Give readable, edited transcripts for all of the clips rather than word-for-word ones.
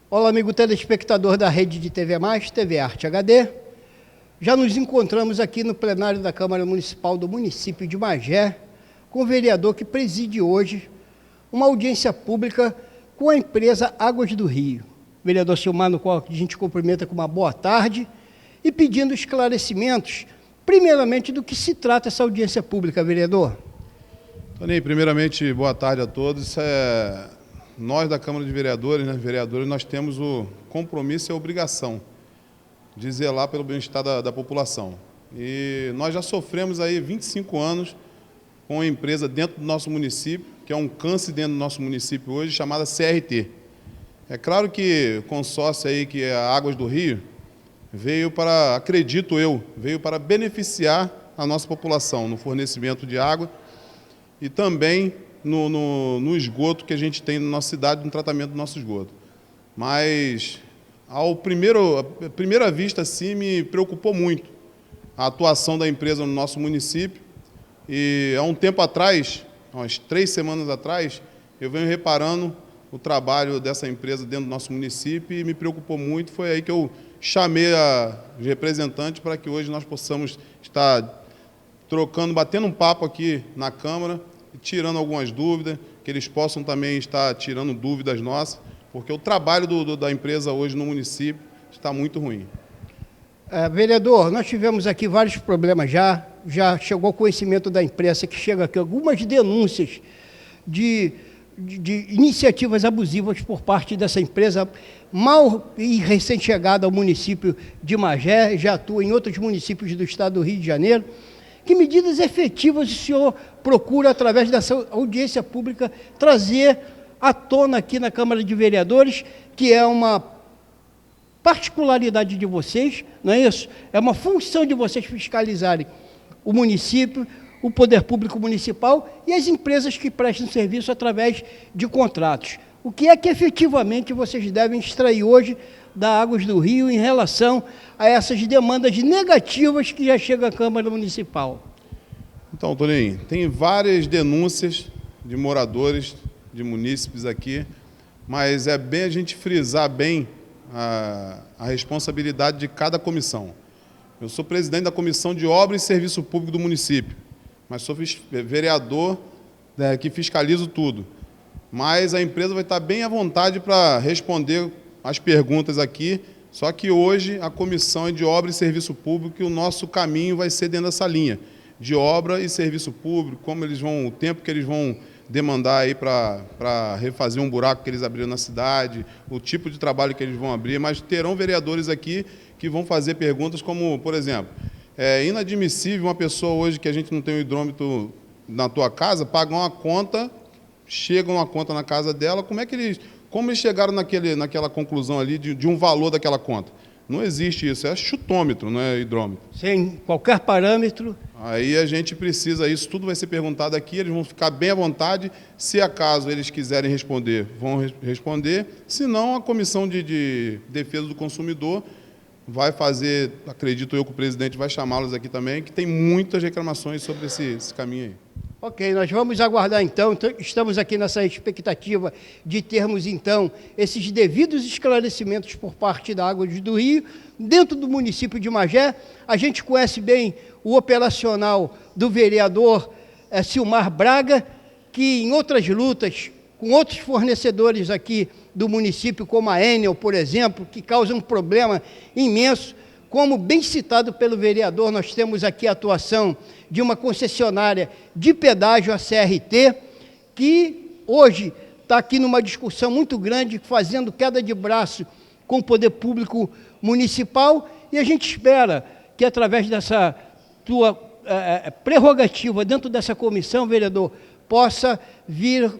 Olá, amigo telespectador da rede de TV Mais, TV Arte HD. Já nos encontramos aqui no plenário da Câmara Municipal do município de Magé, com o vereador que preside hoje uma audiência pública com a empresa Águas do Rio. Vereador Silmar, no qual a gente cumprimenta com uma boa tarde e pedindo esclarecimentos, primeiramente, do que se trata essa audiência pública, vereador. Toninho, primeiramente, boa tarde a todos. Nós da Câmara de Vereadores, vereadores, nós temos o compromisso e a obrigação de zelar pelo bem-estar da população. E nós já sofremos aí 25 anos com uma empresa dentro do nosso município, que é um câncer dentro do nosso município hoje, chamada CRT. É claro que o consórcio aí, que é a Águas do Rio, veio para, acredito eu, veio para beneficiar a nossa população no fornecimento de água e também no esgoto que a gente tem na nossa cidade, no tratamento do nosso esgoto. Mas, à primeira vista, sim, me preocupou muito a atuação da empresa no nosso município. E há um tempo atrás, umas 3 semanas atrás, eu venho reparando o trabalho dessa empresa dentro do nosso município e me preocupou muito. Foi aí que eu chamei os representantes para que hoje nós possamos estar trocando, batendo um papo aqui na Câmara, tirando algumas dúvidas, que eles possam também estar tirando dúvidas nossas, porque o trabalho da empresa hoje no município está muito ruim. Vereador, nós tivemos aqui vários problemas já chegou ao conhecimento da imprensa que chega aqui algumas denúncias de iniciativas abusivas por parte dessa empresa, mal e recém-chegada ao município de Magé, já atua em outros municípios do estado do Rio de Janeiro. Que medidas efetivas o senhor procura, através dessa audiência pública, trazer à tona aqui na Câmara de Vereadores, que é uma particularidade de vocês, não é isso? É uma função de vocês fiscalizarem o município, o poder público municipal e as empresas que prestam serviço através de contratos. O que é que efetivamente vocês devem extrair hoje da Águas do Rio em relação a essas demandas negativas que já chegam à Câmara Municipal? Então, Toninho, tem várias denúncias de moradores, de munícipes aqui, mas é bem a gente frisar bem a responsabilidade de cada comissão. Eu sou presidente da Comissão de Obra e Serviço Público do município, mas sou vereador que fiscalizo tudo. Mas a empresa vai estar bem à vontade para responder as perguntas aqui, só que hoje a Comissão é de Obra e Serviço Público e o nosso caminho vai ser dentro dessa linha de obra e serviço público, o tempo que eles vão demandar aí para refazer um buraco que eles abriram na cidade, o tipo de trabalho que eles vão abrir, mas terão vereadores aqui que vão fazer perguntas como, por exemplo, é inadmissível uma pessoa hoje que a gente não tem o hidrômetro na tua casa, pagar uma conta, chega uma conta na casa dela, como eles chegaram naquela conclusão ali de um valor daquela conta? Não existe isso, é chutômetro, não é hidrômetro. Sem qualquer parâmetro. Aí a gente precisa, isso tudo vai ser perguntado aqui, eles vão ficar bem à vontade, se acaso eles quiserem responder, vão responder, se não, a Comissão de Defesa do Consumidor vai fazer, acredito eu que o presidente vai chamá-los aqui também, que tem muitas reclamações sobre esse caminho aí. Ok, nós vamos aguardar então, estamos aqui nessa expectativa de termos então esses devidos esclarecimentos por parte da Águas do Rio, dentro do município de Magé. A gente conhece bem o operacional do vereador Silmar Braga, que em outras lutas, com outros fornecedores aqui do município, como a Enel, por exemplo, que causa um problema imenso. Como bem citado pelo vereador, nós temos aqui a atuação de uma concessionária de pedágio, a CRT, que hoje está aqui numa discussão muito grande, fazendo queda de braço com o poder público municipal, e a gente espera que, através dessa tua prerrogativa dentro dessa comissão, vereador, possa vir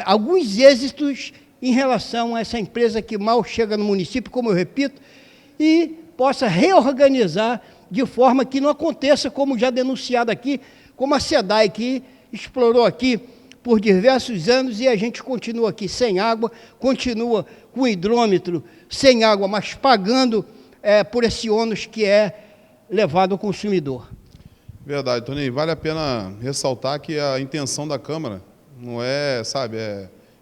alguns êxitos em relação a essa empresa que mal chega no município, como eu repito, e possa reorganizar de forma que não aconteça, como já denunciado aqui, como a SEDAI, que explorou aqui por diversos anos e a gente continua aqui sem água, continua com o hidrômetro sem água, mas pagando por esse ônus que é levado ao consumidor. Verdade, Toninho. Vale a pena ressaltar que a intenção da Câmara não é,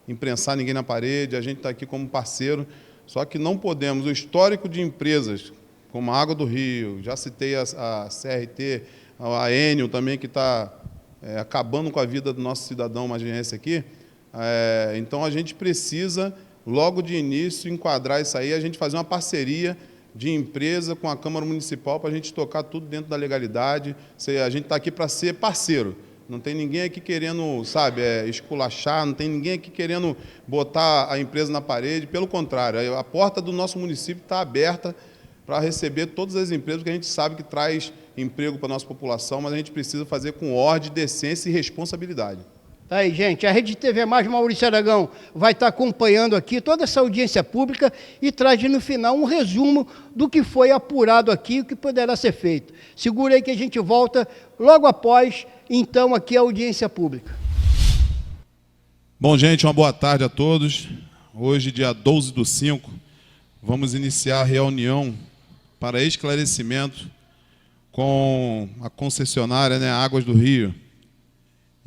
imprensar ninguém na parede, a gente está aqui como parceiro. Só que não podemos, o histórico de empresas, como a Água do Rio, já citei a CRT, a Enel também, que está acabando com a vida do nosso cidadão magenhense aqui. Então, a gente precisa, logo de início, enquadrar isso aí, a gente fazer uma parceria de empresa com a Câmara Municipal para a gente tocar tudo dentro da legalidade. A gente está aqui para ser parceiro. Não tem ninguém aqui querendo, sabe, esculachar, não tem ninguém aqui querendo botar a empresa na parede. Pelo contrário, a porta do nosso município está aberta para receber todas as empresas, que a gente sabe que traz emprego para a nossa população, mas a gente precisa fazer com ordem, decência e responsabilidade. Tá aí, gente, a Rede TV Mais, Maurício Aragão, vai estar acompanhando aqui toda essa audiência pública e traz no final um resumo do que foi apurado aqui e o que poderá ser feito. Segura aí que a gente volta logo após, então, aqui a audiência pública. Bom, gente, uma boa tarde a todos. Hoje, dia 12/5, vamos iniciar a reunião para esclarecimento com a concessionária, Águas do Rio.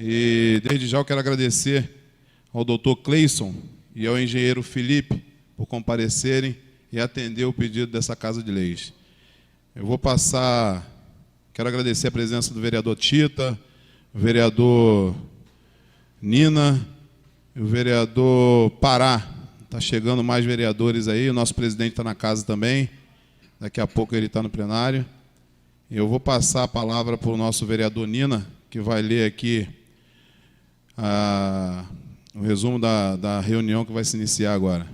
E desde já eu quero agradecer ao doutor Cleison e ao engenheiro Felipe por comparecerem e atender o pedido dessa Casa de Leis. Eu vou passar, quero agradecer a presença do vereador Tita, o vereador Nina, o vereador Pará. Está chegando mais vereadores aí, o nosso presidente está na casa também, daqui a pouco ele está no plenário. Eu vou passar a palavra para o nosso vereador Nina, que vai ler aqui o resumo da reunião que vai se iniciar agora.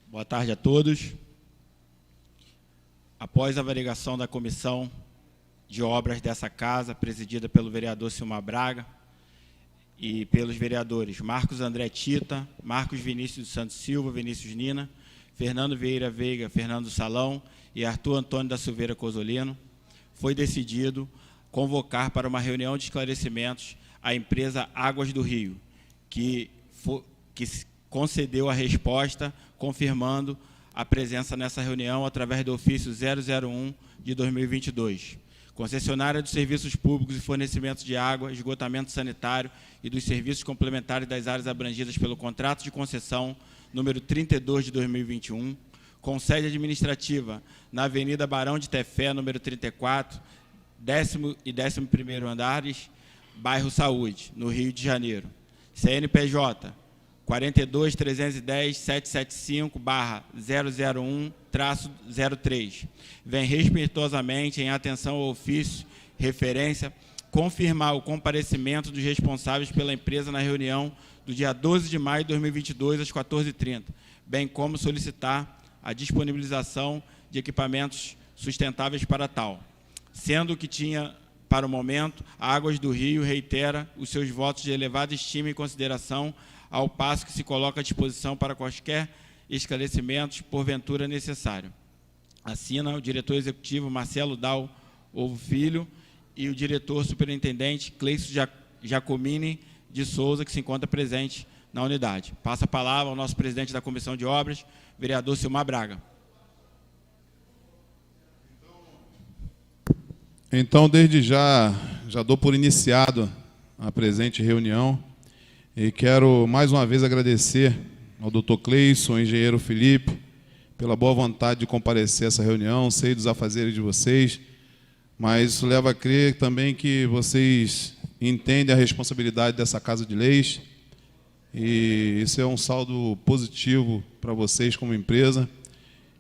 Boa tarde a todos. Após a variação da comissão de obras dessa casa, presidida pelo vereador Silmar Braga e pelos vereadores Marcos André Tita, Marcos Vinícius dos Santos Silva, Vinícius Nina, Fernando Vieira Veiga, Fernando Salão e Arthur Antônio da Silveira Cosolino, foi decidido convocar para uma reunião de esclarecimentos a empresa Águas do Rio, que concedeu a resposta, confirmando a presença nessa reunião através do ofício 001 de 2022. Concessionária dos serviços públicos e fornecimento de água, esgotamento sanitário e dos serviços complementares das áreas abrangidas pelo contrato de concessão número 32 de 2021, com sede administrativa na Avenida Barão de Tefé, número 34, 10º e 11º andares, bairro Saúde, no Rio de Janeiro. CNPJ 42-310-775/001-03. Vem respeitosamente, em atenção ao ofício, referência, confirmar o comparecimento dos responsáveis pela empresa na reunião do dia 12 de maio de 2022, às 14h30, bem como solicitar a disponibilização de equipamentos sustentáveis para tal. Sendo que tinha, para o momento, a Águas do Rio reitera os seus votos de elevada estima e consideração, ao passo que se coloca à disposição para quaisquer esclarecimentos, porventura necessário. Assina o diretor executivo Marcelo Dal Ovo Filho e o diretor superintendente Cleison Giacomini de Souza, que se encontra presente na unidade. Passa a palavra ao nosso presidente da Comissão de Obras, vereador Silmar Braga. Então, desde já dou por iniciado a presente reunião e quero mais uma vez agradecer ao doutor Cleison, ao engenheiro Felipe, pela boa vontade de comparecer a essa reunião. Sei dos afazeres de vocês, mas isso leva a crer também que vocês entendem a responsabilidade dessa Casa de Leis e isso é um saldo positivo para vocês como empresa.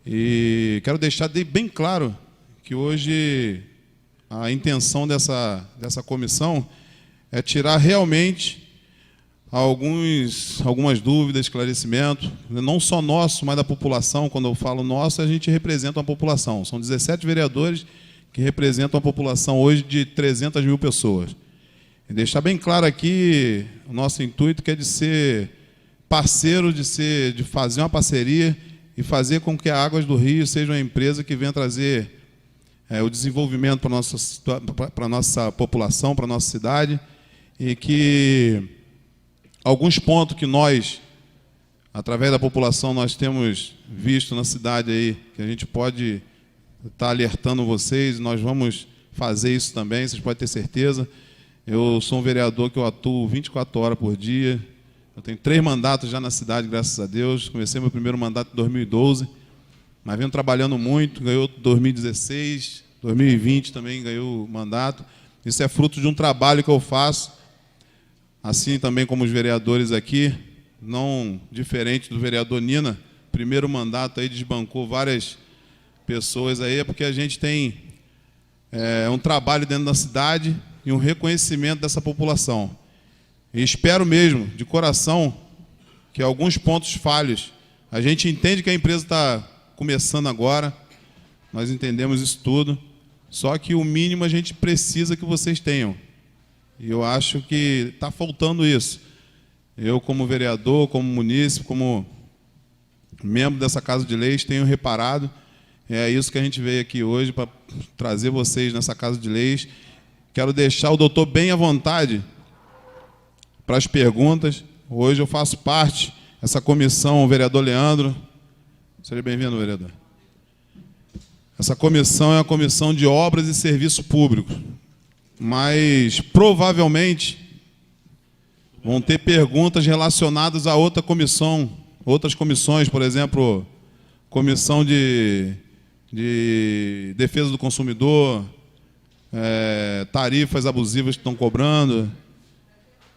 E quero deixar bem claro que hoje a intenção dessa comissão é tirar realmente algumas dúvidas, esclarecimento, não só nosso, mas da população. Quando eu falo nosso, a gente representa uma população. São 17 vereadores que representam a população hoje de 300 mil pessoas. E deixar bem claro aqui, o nosso intuito que é de ser parceiro, de fazer uma parceria e fazer com que a Águas do Rio seja uma empresa que venha trazer o desenvolvimento para a nossa população, para a nossa cidade, e que alguns pontos que nós, através da população, nós temos visto na cidade aí, que a gente pode estar alertando vocês, nós vamos fazer isso também, vocês podem ter certeza. Eu sou um vereador que eu atuo 24 horas por dia, Eu tenho 3 mandatos já na cidade, graças a Deus. Comecei meu primeiro mandato em 2012, mas venho trabalhando muito, ganhou 2016, 2020 também ganhou mandato. Isso é fruto de um trabalho que eu faço, assim também como os vereadores aqui, não diferente do vereador Nina. Primeiro mandato aí desbancou várias pessoas aí, é porque a gente tem um trabalho dentro da cidade e um reconhecimento dessa população. E espero mesmo, de coração, que alguns pontos falhos, a gente entende que a empresa está começando agora, nós entendemos isso tudo, só que o mínimo a gente precisa que vocês tenham. E eu acho que está faltando isso. Eu, como vereador, como munícipe, como membro dessa Casa de Leis, tenho reparado. É isso que a gente veio aqui hoje para trazer vocês nessa Casa de Leis. Quero deixar o doutor bem à vontade para as perguntas. Hoje eu faço parte dessa comissão, o vereador Leandro. Seja bem-vindo, vereador. Essa comissão é a comissão de obras e serviços públicos, mas provavelmente vão ter perguntas relacionadas a outra comissão, outras comissões, por exemplo, comissão de defesa do consumidor, tarifas abusivas que estão cobrando.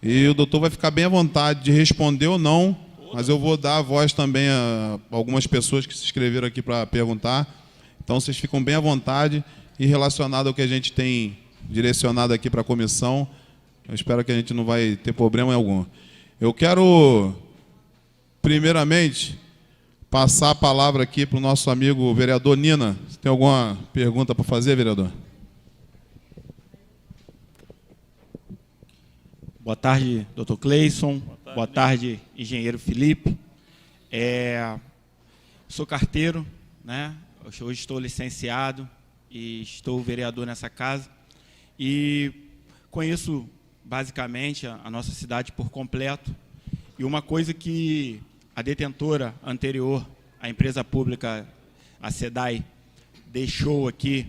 E o doutor vai ficar bem à vontade de responder ou não, mas eu vou dar a voz também a algumas pessoas que se inscreveram aqui para perguntar. Então, vocês ficam bem à vontade e relacionado ao que a gente tem direcionado aqui para a comissão, eu espero que a gente não vai ter problema algum. Eu quero, primeiramente, passar a palavra aqui para o nosso amigo vereador Nina. Você tem alguma pergunta para fazer, vereador? Boa tarde, doutor Cleison. Boa tarde, engenheiro Felipe. Sou carteiro, né? Hoje estou licenciado e estou vereador nessa casa. E conheço, basicamente, a nossa cidade por completo. E uma coisa que a detentora anterior, a empresa pública, a SEDAI, deixou aqui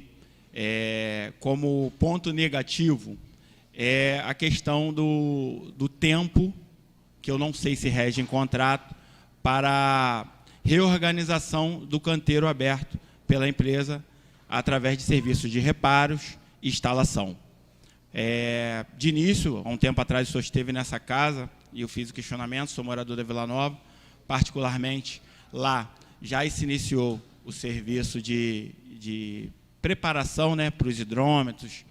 como ponto negativo é a questão do tempo, que eu não sei se rege em contrato, para reorganização do canteiro aberto pela empresa através de serviços de reparos e instalação. De início, há um tempo atrás, o senhor esteve nessa casa e eu fiz o questionamento, sou morador da Vila Nova, particularmente lá já se iniciou o serviço de preparação, né, para os hidrômetros,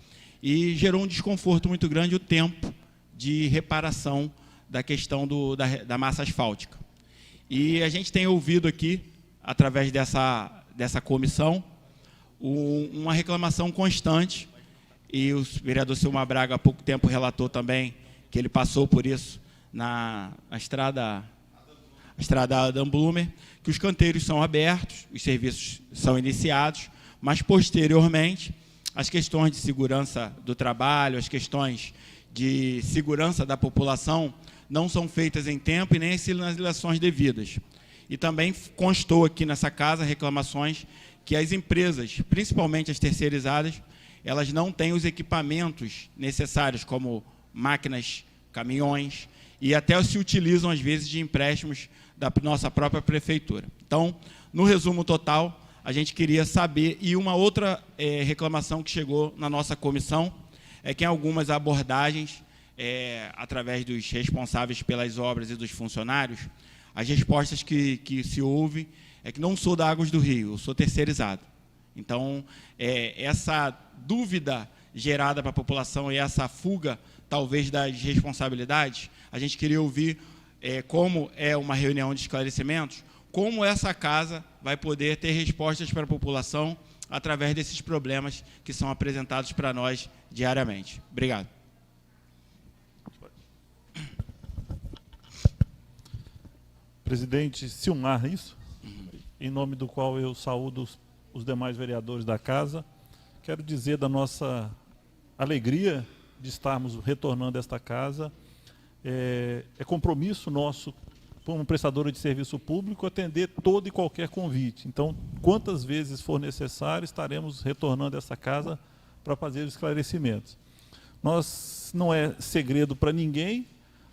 e gerou um desconforto muito grande o tempo de reparação da questão da massa asfáltica. E a gente tem ouvido aqui, através dessa comissão, uma reclamação constante, e o vereador Silmar Braga há pouco tempo relatou também que ele passou por isso na estrada Adam Blumer, que os canteiros são abertos, os serviços são iniciados, mas posteriormente as questões de segurança do trabalho, as questões de segurança da população não são feitas em tempo e nem as sinalizações devidas. E também constou aqui nessa casa reclamações que as empresas, principalmente as terceirizadas, elas não têm os equipamentos necessários, como máquinas, caminhões, e até se utilizam, às vezes, de empréstimos da nossa própria prefeitura. Então, no resumo total, a gente queria saber, e uma outra reclamação que chegou na nossa comissão, é que em algumas abordagens, através dos responsáveis pelas obras e dos funcionários, as respostas que se ouve é que não sou da Águas do Rio, eu sou terceirizado. Então, essa dúvida gerada para a população e essa fuga, talvez, das responsabilidades, a gente queria ouvir, como é uma reunião de esclarecimentos, como essa casa vai poder ter respostas para a população através desses problemas que são apresentados para nós diariamente. Obrigado. Presidente Silmar, isso? Em nome do qual eu saúdo os demais vereadores da casa, quero dizer da nossa alegria de estarmos retornando a esta casa. É compromisso nosso, como prestadora de serviço público, atender todo e qualquer convite. Então, quantas vezes for necessário, estaremos retornando a essa casa para fazer os esclarecimentos. Não é segredo para ninguém,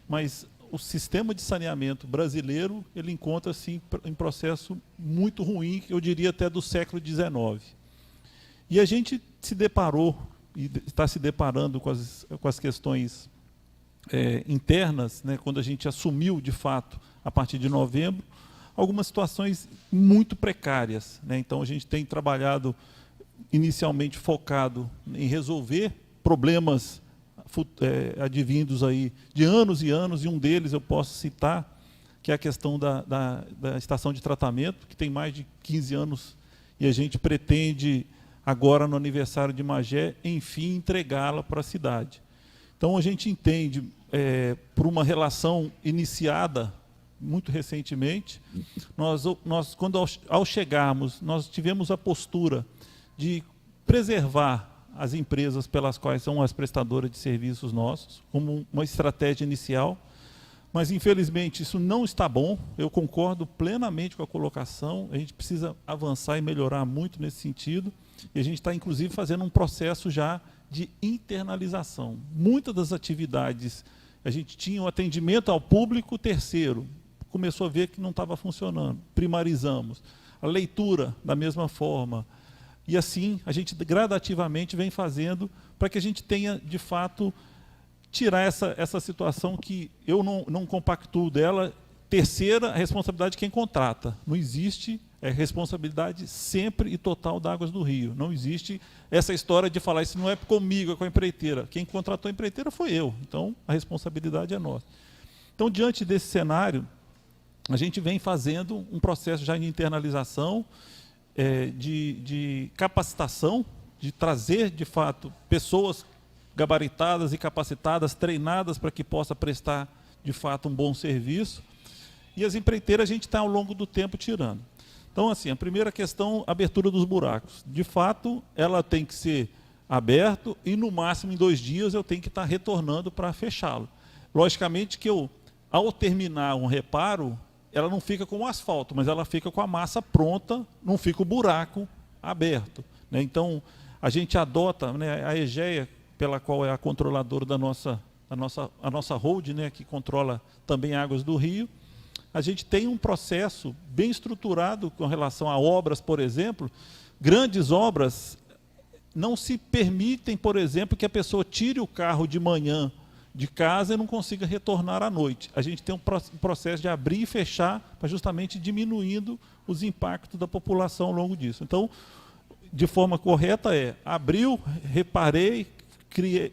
mas o sistema de saneamento brasileiro, ele encontra-se em processo muito ruim, eu diria até do século XIX. E a gente se deparou, e está se deparando com as questões internas, né, quando a gente assumiu, de fato, a partir de novembro, algumas situações muito precárias, né? Então, a gente tem trabalhado inicialmente focado em resolver problemas advindos aí de anos e anos, e um deles eu posso citar, que é a questão da estação de tratamento, que tem mais de 15 anos, e a gente pretende, agora no aniversário de Magé, enfim, entregá-la para a cidade. Então, a gente entende, por uma relação iniciada muito recentemente, nós quando ao chegarmos, nós tivemos a postura de preservar as empresas pelas quais são as prestadoras de serviços nossos, como uma estratégia inicial, mas infelizmente isso não está bom. Eu concordo plenamente com a colocação, a gente precisa avançar e melhorar muito nesse sentido, e a gente está inclusive fazendo um processo já de internalização. Muitas das atividades, a gente tinha um atendimento ao público terceiro, começou a ver que não estava funcionando, primarizamos. A leitura, da mesma forma. E assim, a gente gradativamente vem fazendo para que a gente tenha, de fato, tirar essa situação que eu não compactuo dela. Terceira, a responsabilidade de quem contrata. Não existe responsabilidade sempre e total da Águas do Rio. Não existe essa história de falar, isso não é comigo, é com a empreiteira. Quem contratou a empreiteira foi eu. Então, a responsabilidade é nossa. Então, diante desse cenário, a gente vem fazendo um processo já de internalização, de capacitação, de trazer, de fato, pessoas gabaritadas e capacitadas, treinadas para que possa prestar, de fato, um bom serviço. E as empreiteiras a gente está, ao longo do tempo, tirando. Então, assim, a primeira questão, a abertura dos buracos. De fato, ela tem que ser aberta e, no máximo, em 2 dias, eu tenho que estar retornando para fechá-lo. Logicamente que ao terminar um reparo, ela não fica com o asfalto, mas ela fica com a massa pronta, não fica o buraco aberto, né? Então, a gente adota, né, a EGEA, pela qual é a controladora da nossa holding, né, que controla também Águas do Rio, a gente tem um processo bem estruturado com relação a obras, por exemplo. Grandes obras não se permitem, por exemplo, que a pessoa tire o carro de manhã de casa e não consiga retornar à noite. A gente tem um processo de abrir e fechar, para justamente diminuindo os impactos da população ao longo disso. Então, de forma correta abriu, reparei,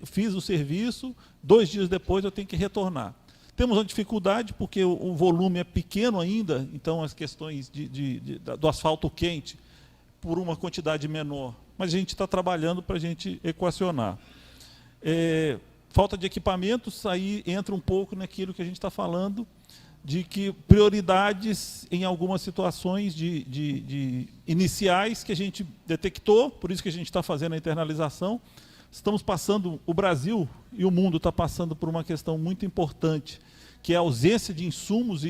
fiz o serviço, 2 dias depois eu tenho que retornar. Temos uma dificuldade porque o volume é pequeno ainda, então as questões do asfalto quente, por uma quantidade menor, mas a gente está trabalhando para a gente equacionar. Falta de equipamentos, aí entra um pouco naquilo que a gente está falando, de que prioridades em algumas situações iniciais que a gente detectou, por isso que a gente está fazendo a internalização. Estamos passando, o Brasil e o mundo está passando por uma questão muito importante, que é a ausência de insumos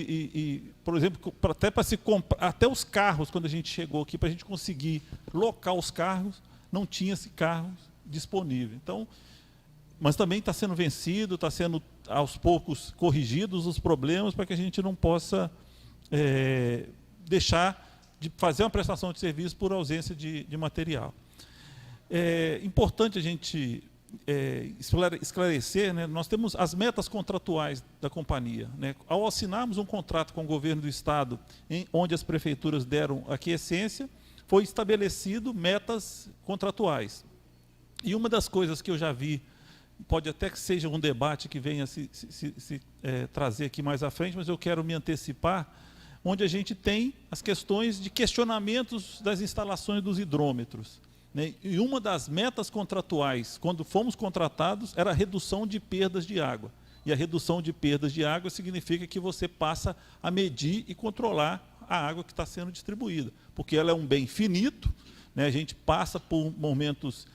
por exemplo, até para se comprar, até os carros, quando a gente chegou aqui, para a gente conseguir locar os carros, não tinha-se carros disponíveis. Então, mas também está sendo vencido, está sendo, aos poucos, corrigidos os problemas para que a gente não possa deixar de fazer uma prestação de serviço por ausência de material. É importante a gente esclarecer, né, nós temos as metas contratuais da companhia, né? Ao assinarmos um contrato com o governo do Estado, onde as prefeituras deram aquiescência, foi estabelecido metas contratuais. E uma das coisas que eu já vi, pode até que seja um debate que venha se trazer aqui mais à frente, mas eu quero me antecipar, onde a gente tem as questões de questionamentos das instalações dos hidrômetros, né? E uma das metas contratuais, quando fomos contratados, era a redução de perdas de água. E a redução de perdas de água significa que você passa a medir e controlar a água que está sendo distribuída, porque ela é um bem finito, né? A gente passa por momentos,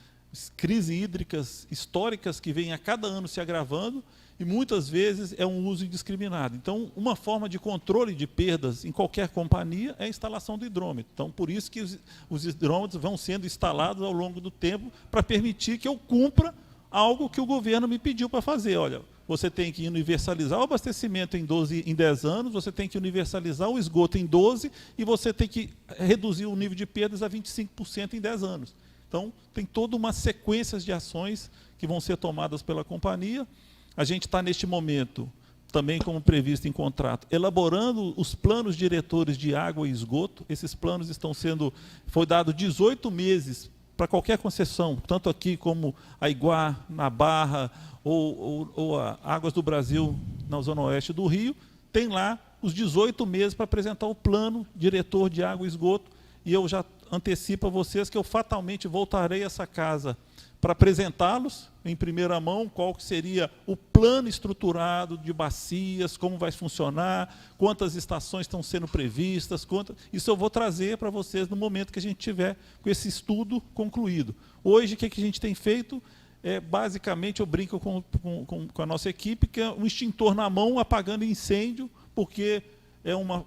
crises hídricas históricas que vêm a cada ano se agravando, e muitas vezes é um uso indiscriminado. Então, uma forma de controle de perdas em qualquer companhia é a instalação do hidrômetro. Então, por isso que os hidrômetros vão sendo instalados ao longo do tempo para permitir que eu cumpra algo que o governo me pediu para fazer. Olha, você tem que universalizar o abastecimento em 10 anos, você tem que universalizar o esgoto em 12 e você tem que reduzir o nível de perdas a 25% em 10 anos. Então, tem toda uma sequência de ações que vão ser tomadas pela companhia. A gente está, neste momento, também como previsto em contrato, elaborando os planos diretores de água e esgoto. Esses planos foi dado 18 meses para qualquer concessão, tanto aqui como a Iguá, na Barra, ou a Águas do Brasil, na Zona Oeste do Rio, tem lá os 18 meses para apresentar o plano diretor de água e esgoto, e eu já antecipo a vocês que eu fatalmente voltarei a essa casa para apresentá-los em primeira mão, qual que seria o plano estruturado de bacias, como vai funcionar, quantas estações estão sendo previstas, isso eu vou trazer para vocês no momento que a gente tiver com esse estudo concluído. Hoje, o que a gente tem feito? Basicamente, eu brinco com a nossa equipe, que é um extintor na mão apagando incêndio, porque é uma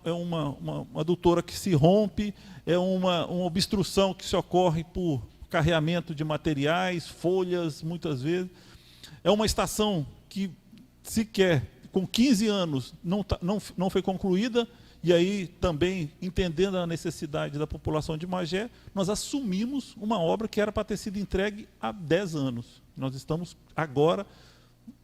adutora que se rompe, é uma obstrução que se ocorre por carreamento de materiais, folhas, muitas vezes. É uma estação que, sequer, com 15 anos, não foi concluída, e aí também, entendendo a necessidade da população de Magé, nós assumimos uma obra que era para ter sido entregue há 10 anos. Nós estamos agora,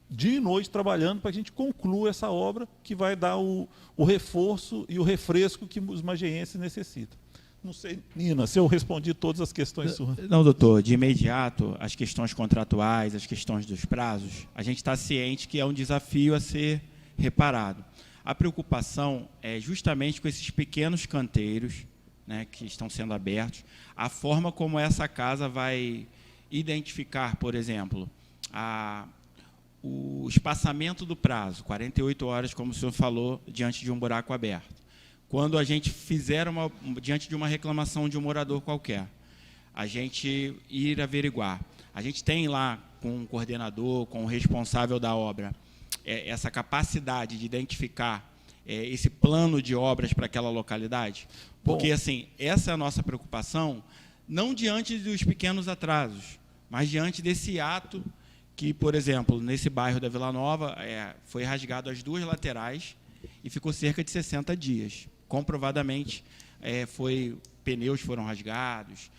dia e noite, trabalhando para que a gente conclua essa obra, que vai dar o reforço e o refresco que os mageenses necessitam. Não sei, Nina, se eu respondi todas as questões suas. Não, doutor, de imediato, as questões contratuais, as questões dos prazos, a gente está ciente que é um desafio a ser reparado. A preocupação é justamente com esses pequenos canteiros, né, que estão sendo abertos, a forma como essa casa vai identificar, por exemplo, o espaçamento do prazo, 48 horas, como o senhor falou, diante de um buraco aberto. Quando a gente fizer diante de uma reclamação de um morador qualquer, a gente ir averiguar. A gente tem lá, com o coordenador, com o responsável da obra, essa capacidade de identificar esse plano de obras para aquela localidade? Porque, assim, essa é a nossa preocupação, não diante dos pequenos atrasos, mas diante desse ato que, por exemplo, nesse bairro da Vila Nova, foi rasgado as 2 laterais e ficou cerca de 60 dias. Comprovadamente, pneus foram rasgados,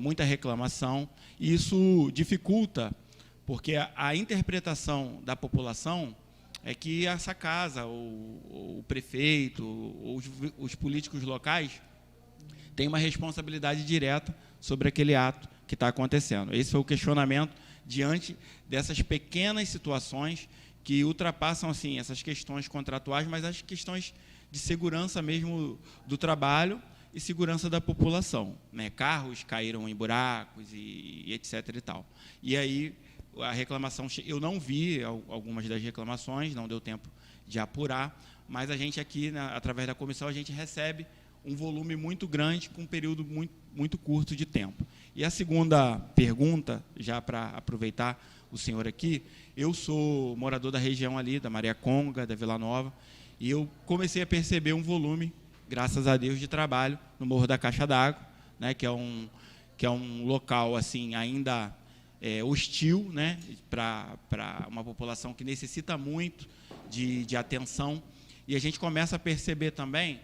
muita reclamação, e isso dificulta, porque a interpretação da população é que essa casa, o prefeito, os políticos locais, têm uma responsabilidade direta sobre aquele ato que está acontecendo. Esse foi o questionamento diante dessas pequenas situações que ultrapassam, assim, essas questões contratuais, mas as questões de segurança mesmo do trabalho e segurança da população, né? Carros caíram em buracos e etc. e tal. E aí a reclamação, eu não vi algumas das reclamações, não deu tempo de apurar, mas a gente aqui, através da comissão, a gente recebe um volume muito grande com um período muito curto de tempo. E a segunda pergunta, já para aproveitar o senhor aqui, eu sou morador da região ali, da Mariaconga, da Vila Nova, e eu comecei a perceber um volume, graças a Deus, de trabalho no Morro da Caixa d'Água, né, que é um local assim, ainda hostil, né, para uma população que necessita muito de atenção. E a gente começa a perceber também,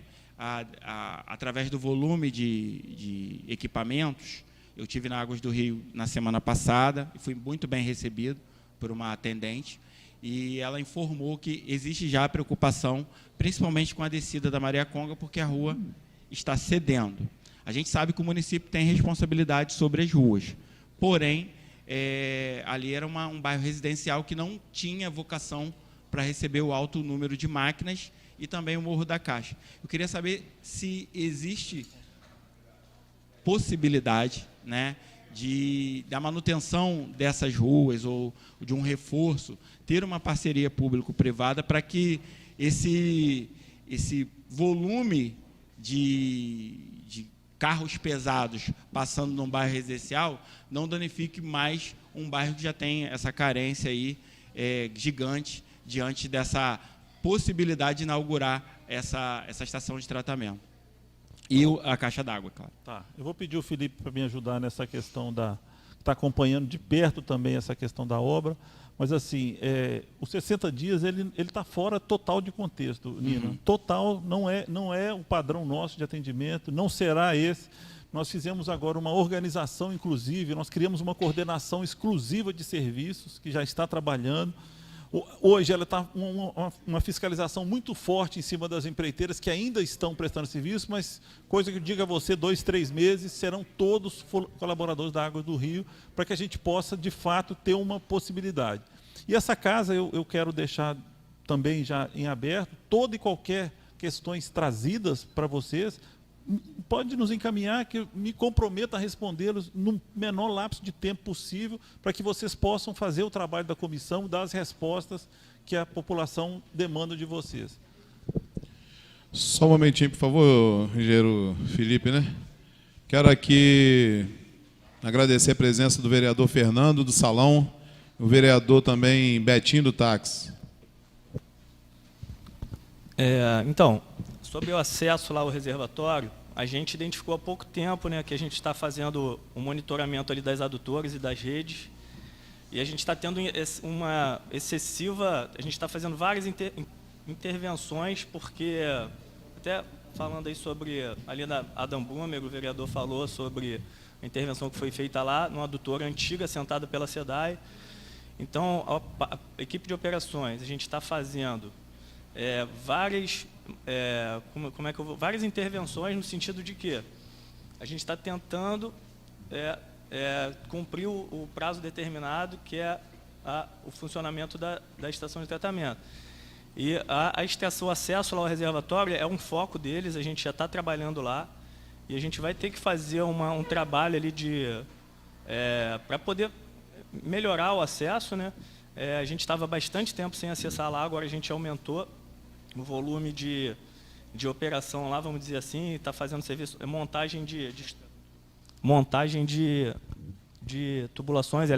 através do volume de equipamentos. Eu tive na Águas do Rio na semana passada e fui muito bem recebido por uma atendente, e ela informou que existe já preocupação, principalmente com a descida da Mariaconga, porque a rua está cedendo. A gente sabe que o município tem responsabilidade sobre as ruas, porém, ali era um bairro residencial que não tinha vocação para receber o alto número de máquinas, e também o Morro da Caixa. Eu queria saber se existe possibilidade, né, da manutenção dessas ruas ou de um reforço, ter uma parceria público-privada para que esse volume de carros pesados passando num bairro residencial não danifique mais um bairro que já tem essa carência aí, gigante, diante dessa possibilidade de inaugurar essa estação de tratamento. E a caixa d'água, claro. Tá. Eu vou pedir o Felipe para me ajudar nessa questão está acompanhando de perto também essa questão da obra. Mas, assim, os 60 dias, ele está fora total de contexto, Nina. Total, não é o padrão nosso de atendimento, não será esse. Nós fizemos agora uma organização, inclusive, nós criamos uma coordenação exclusiva de serviços, que já está trabalhando. Hoje ela está uma fiscalização muito forte em cima das empreiteiras que ainda estão prestando serviço, mas, coisa que eu digo a você, 2, 3 meses, serão todos colaboradores da Água do Rio, para que a gente possa, de fato, ter uma possibilidade. E essa casa, eu quero deixar também já em aberto, toda e qualquer questões trazidas para vocês, pode nos encaminhar, que eu me comprometo a respondê-los no menor lapso de tempo possível, para que vocês possam fazer o trabalho da comissão, dar as respostas que a população demanda de vocês. Só um momentinho, por favor, engenheiro Felipe, né? Quero aqui agradecer a presença do vereador Fernando, do Salão, o vereador também Betinho, do Táxi. Então, sobre o acesso lá ao reservatório, a gente identificou há pouco tempo, né, que a gente está fazendo um monitoramento ali das adutoras e das redes, e a gente está tendo uma excessiva, a gente está fazendo várias intervenções, porque, até falando aí sobre, ali na Adam Brumer, o vereador falou sobre a intervenção que foi feita lá, numa adutora antiga, sentada pela SEDAI. Então, a equipe de operações, a gente está fazendo várias intervenções no sentido de que a gente está tentando cumprir o prazo determinado, que é o funcionamento da estação de tratamento. E o acesso lá ao reservatório é um foco deles, a gente já está trabalhando lá, e a gente vai ter que fazer um trabalho ali para poder melhorar o acesso, né? A gente estava bastante tempo sem acessar lá, agora a gente aumentou o volume de operação lá, vamos dizer assim, está fazendo serviço, montagem de tubulações,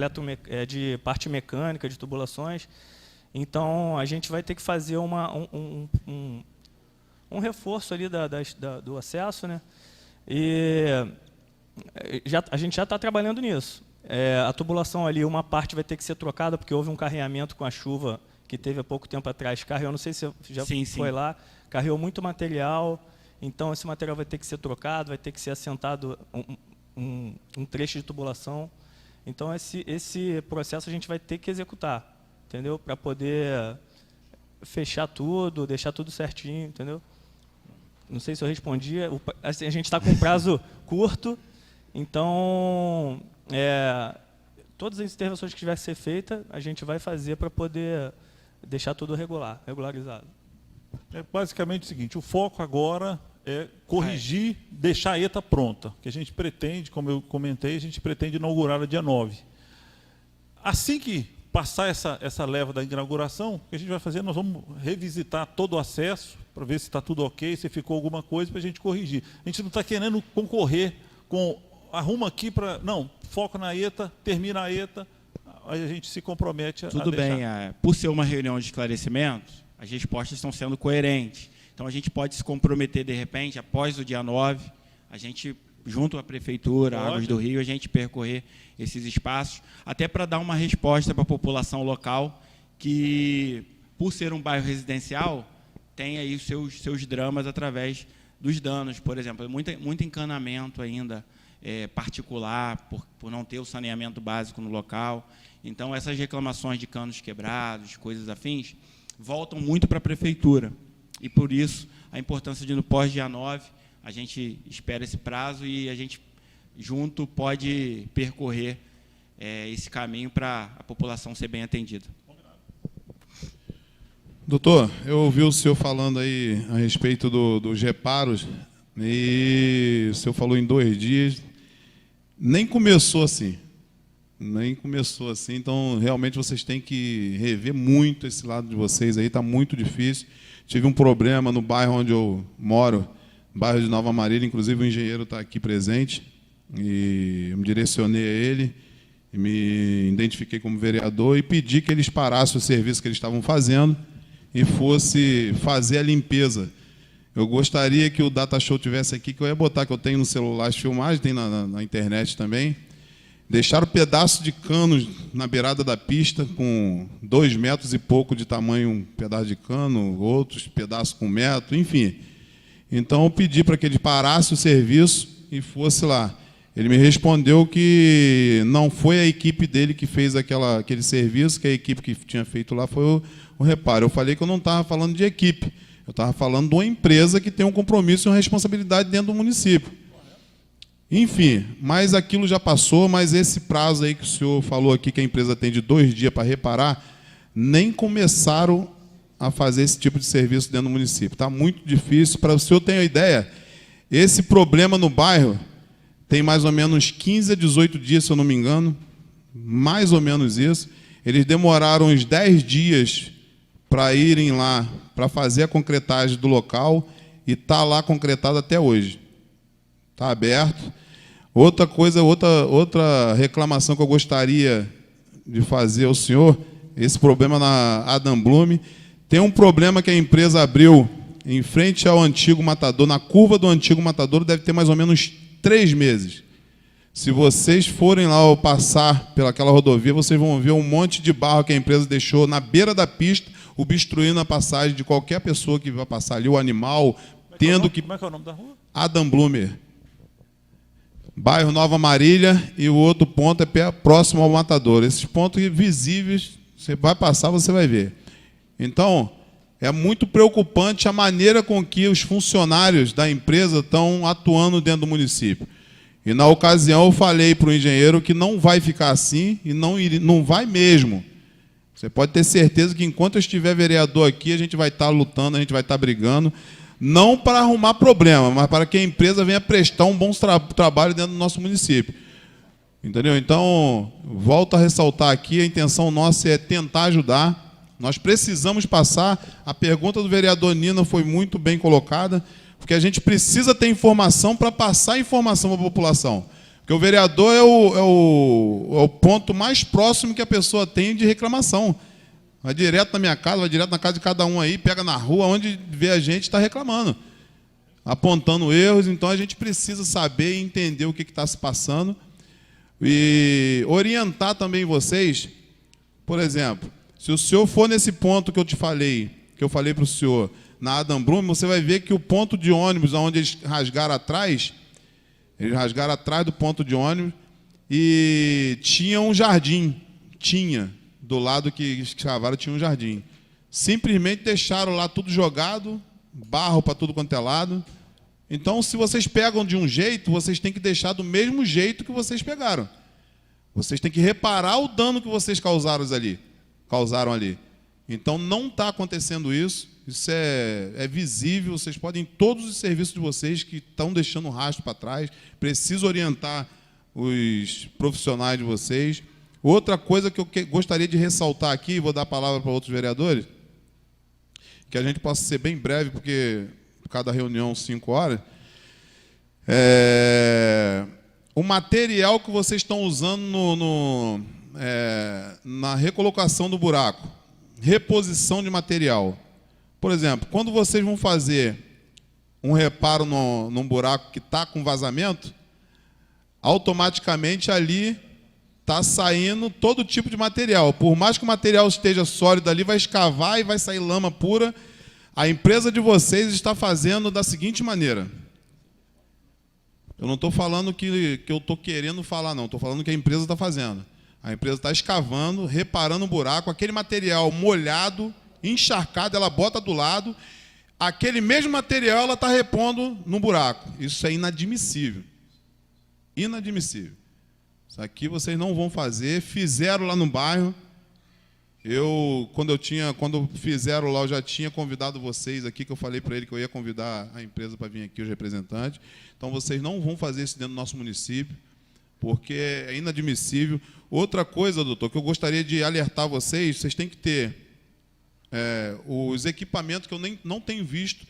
de parte mecânica de tubulações. Então, a gente vai ter que fazer um reforço ali do acesso, né? E a gente já está trabalhando nisso. A tubulação ali, uma parte vai ter que ser trocada, porque houve um carreamento com a chuva que teve há pouco tempo atrás. Carreou, não sei se já foi lá, carreou muito material, então esse material vai ter que ser trocado, vai ter que ser assentado um trecho de tubulação. Então, esse processo a gente vai ter que executar, entendeu? Para poder fechar tudo, deixar tudo certinho, entendeu? Não sei se eu respondi. Assim, a gente está com um prazo curto, então todas as intervenções que tiver que ser feitas, a gente vai fazer para poder deixar tudo regularizado. É basicamente o seguinte, o foco agora é corrigir, deixar a ETA pronta, que a gente pretende, como eu comentei, a gente pretende inaugurar no dia 9. Assim que passar essa leva da inauguração, o que a gente vai fazer, nós vamos revisitar todo o acesso, para ver se está tudo ok, se ficou alguma coisa para a gente corrigir. A gente não está querendo concorrer com, arruma aqui para, não, foco na ETA, termina a ETA, aí a gente se compromete a Tudo deixar. bem, por ser uma reunião de esclarecimentos, as respostas estão sendo coerentes. Então, a gente pode se comprometer, de repente, após o dia 9, a gente, junto à Prefeitura, Águas do Rio, a gente percorrer esses espaços, até para dar uma resposta para a população local, que, por ser um bairro residencial, tem aí os seus dramas através dos danos. Por exemplo, muito encanamento ainda particular, por não ter o saneamento básico no local. Então, essas reclamações de canos quebrados, coisas afins, voltam muito para a Prefeitura. E, por isso, a importância de, no pós-dia 9, a gente espera esse prazo e a gente, junto, pode percorrer esse caminho para a população ser bem atendida. Doutor, eu ouvi o senhor falando aí a respeito dos reparos, e o senhor falou em 2 dias, nem começou assim, então realmente vocês têm que rever muito esse lado de vocês aí, está muito difícil. Tive um problema no bairro onde eu moro, bairro de Nova Marília, inclusive o engenheiro está aqui presente, e eu me direcionei a ele, me identifiquei como vereador e pedi que eles parassem o serviço que eles estavam fazendo e fosse fazer a limpeza. Eu gostaria que o Data Show tivesse aqui, que eu ia botar, que eu tenho no celular as filmagens, tem na internet também. Deixaram pedaço de cano na beirada da pista, com 2 metros e pouco de tamanho, um pedaço de cano, outros pedaços com 1 metro, enfim. Então, eu pedi para que ele parasse o serviço e fosse lá. Ele me respondeu que não foi a equipe dele que fez aquele serviço, que a equipe que tinha feito lá foi o reparo. Eu falei que eu não estava falando de equipe, eu estava falando de uma empresa que tem um compromisso e uma responsabilidade dentro do município. Enfim, mas aquilo já passou, mas esse prazo aí que o senhor falou aqui, que a empresa tem de 2 dias para reparar, nem começaram a fazer esse tipo de serviço dentro do município. Está muito difícil. Para o senhor ter uma ideia, esse problema no bairro tem mais ou menos 15 a 18 dias, se eu não me engano, mais ou menos isso. Eles demoraram uns 10 dias para irem lá, para fazer a concretagem do local, e está lá concretado até hoje. Está aberto. Outra coisa, outra reclamação que eu gostaria de fazer ao senhor, esse problema na Adam Blume, tem um problema que a empresa abriu em frente ao antigo matador, na curva do antigo matador, deve ter mais ou menos 3 meses. Se vocês forem lá ou passar pelaquela rodovia, vocês vão ver um monte de barro que a empresa deixou na beira da pista, obstruindo a passagem de qualquer pessoa que vai passar ali, o animal, tendo que... Como é que é o nome da rua? Adam Blumer. Bairro Nova Marília, e o outro ponto é próximo ao matador. Esses pontos visíveis, você vai passar, você vai ver. Então, é muito preocupante a maneira com que os funcionários da empresa estão atuando dentro do município. E, na ocasião, eu falei para o engenheiro que não vai ficar assim, e não vai mesmo. Você pode ter certeza que, enquanto eu estiver vereador aqui, a gente vai estar lutando, a gente vai estar brigando, não para arrumar problema, mas para que a empresa venha prestar um bom trabalho dentro do nosso município. Entendeu? Então, volto a ressaltar aqui, a intenção nossa é tentar ajudar. Nós precisamos passar. A pergunta do vereador Nina foi muito bem colocada, porque a gente precisa ter informação para passar informação para a população. Porque o vereador é o ponto mais próximo que a pessoa tem de reclamação. Vai direto na minha casa, vai direto na casa de cada um aí, pega na rua, onde vê a gente está reclamando, apontando erros. Então, a gente precisa saber e entender o que está se passando e orientar também vocês. Por exemplo, se o senhor for nesse ponto que eu falei para o senhor, na Adam Blume, você vai ver que o ponto de ônibus, onde eles rasgaram atrás do ponto de ônibus, e tinha um jardim, do lado que escavaram tinha um jardim. Simplesmente deixaram lá tudo jogado, barro para tudo quanto é lado. Então, se vocês pegam de um jeito, vocês têm que deixar do mesmo jeito que vocês pegaram. Vocês têm que reparar o dano que vocês causaram ali. Então, não está acontecendo isso. Isso é visível. Vocês podem, todos os serviços de vocês que estão deixando rastro para trás, preciso orientar os profissionais de vocês. Outra coisa que eu gostaria de ressaltar aqui, vou dar a palavra para outros vereadores, que a gente possa ser bem breve, porque cada reunião 5 horas, o material que vocês estão usando na recolocação do buraco, reposição de material. Por exemplo, quando vocês vão fazer um reparo num buraco que está com vazamento, automaticamente ali está saindo todo tipo de material. Por mais que o material esteja sólido ali, vai escavar e vai sair lama pura. A empresa de vocês está fazendo da seguinte maneira. Eu não estou falando que eu estou querendo falar, não. Estou falando que a empresa está fazendo. A empresa está escavando, reparando o buraco, aquele material molhado, encharcado, ela bota do lado, aquele mesmo material ela está repondo no buraco. Isso é inadmissível. Inadmissível. Isso aqui vocês não vão fazer. Fizeram lá no bairro. Quando fizeram lá, eu já tinha convidado vocês aqui, que eu falei para ele que eu ia convidar a empresa para vir aqui, os representantes. Então, vocês não vão fazer isso dentro do nosso município, porque é inadmissível. Outra coisa, doutor, que eu gostaria de alertar vocês têm que ter os equipamentos que eu não tenho visto.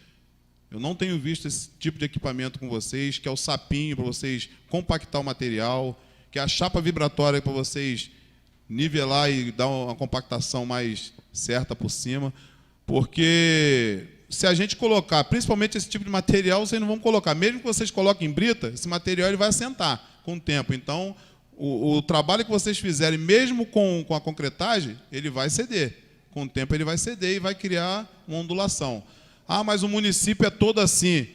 Eu não tenho visto esse tipo de equipamento com vocês, que é o sapinho para vocês compactar o material, que é a chapa vibratória para vocês nivelar e dar uma compactação mais certa por cima, porque se a gente colocar, principalmente esse tipo de material, vocês não vão colocar. Mesmo que vocês coloquem brita, esse material ele vai assentar com o tempo. Então, o trabalho que vocês fizerem, mesmo com a concretagem, ele vai ceder. Com o tempo ele vai ceder e vai criar uma ondulação. Ah, mas o município é todo assim.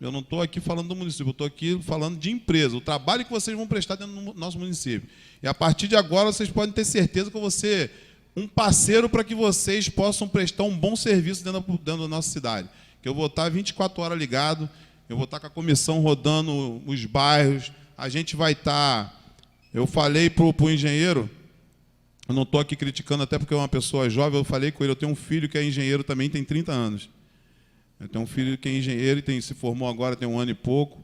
Eu não estou aqui falando do município, eu estou aqui falando de empresa, o trabalho que vocês vão prestar dentro do nosso município. E a partir de agora, vocês podem ter certeza que eu vou ser um parceiro para que vocês possam prestar um bom serviço dentro da nossa cidade. Que eu vou estar 24 horas ligado, eu vou estar com a comissão rodando os bairros, a gente vai estar... Eu falei para o engenheiro, eu não estou aqui criticando até porque é uma pessoa jovem, eu falei com ele, eu tenho um filho que é engenheiro também, tem 30 anos. Eu tenho um filho que é engenheiro e se formou agora, tem 1 ano e pouco,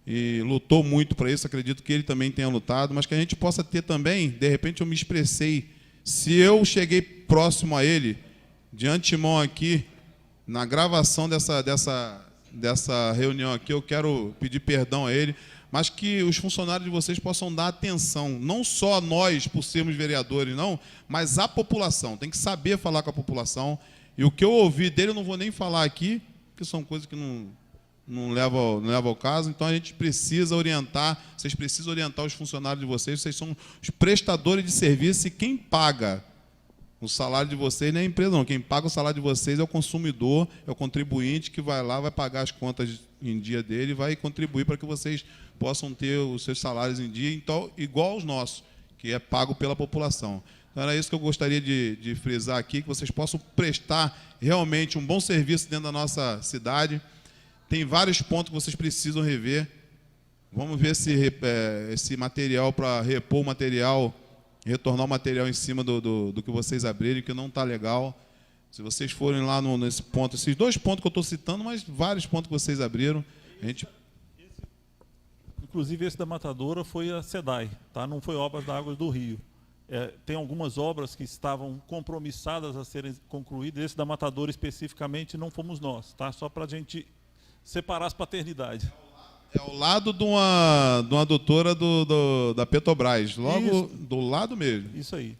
e lutou muito para isso, acredito que ele também tenha lutado, mas que a gente possa ter também, de repente eu me expressei, se eu cheguei próximo a ele, de antemão aqui, na gravação dessa reunião aqui, eu quero pedir perdão a ele, mas que os funcionários de vocês possam dar atenção, não só nós, por sermos vereadores, não, mas a população, tem que saber falar com a população, e o que eu ouvi dele eu não vou nem falar aqui, porque são coisas que não levam ao caso, então a gente precisa orientar, vocês precisam orientar os funcionários de vocês são os prestadores de serviço e quem paga o salário de vocês não é a empresa, não. Quem paga o salário de vocês é o consumidor, é o contribuinte que vai lá, vai pagar as contas em dia dele e vai contribuir para que vocês possam ter os seus salários em dia, então, igual aos nossos, que é pago pela população. Então, era isso que eu gostaria de frisar aqui, que vocês possam prestar realmente um bom serviço dentro da nossa cidade. Tem vários pontos que vocês precisam rever. Vamos ver esse material para repor o material, retornar o material em cima do que vocês abrirem, que não está legal. Se vocês forem lá nesse ponto, esses 2 pontos que eu estou citando, mas vários pontos que vocês abriram, a gente... Inclusive, esse da matadora foi a SEDAI, tá? Não foi Obras da Águas do Rio. Tem algumas obras que estavam compromissadas a serem concluídas, esse da matadora especificamente não fomos nós, tá? Só para a gente separar as paternidades. É ao lado de uma adutora da Petrobras, logo Isso. do lado mesmo. Isso aí.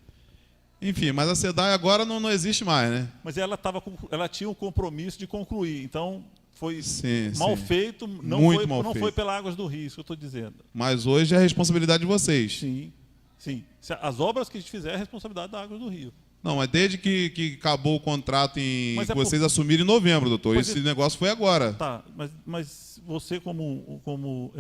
Enfim, mas a SEDAI agora não existe mais, né? Mas ela tinha um compromisso de concluir, então foi Sim, mal sim. feito, não foi pela Águas do Rio, isso que eu estou dizendo. Mas hoje é a responsabilidade de vocês. Sim, sim. As obras que a gente fizer é responsabilidade da Águas do Rio. Não, mas desde que acabou o contrato que vocês por... assumiram em novembro, doutor. Pois Esse negócio foi agora. Tá, mas você como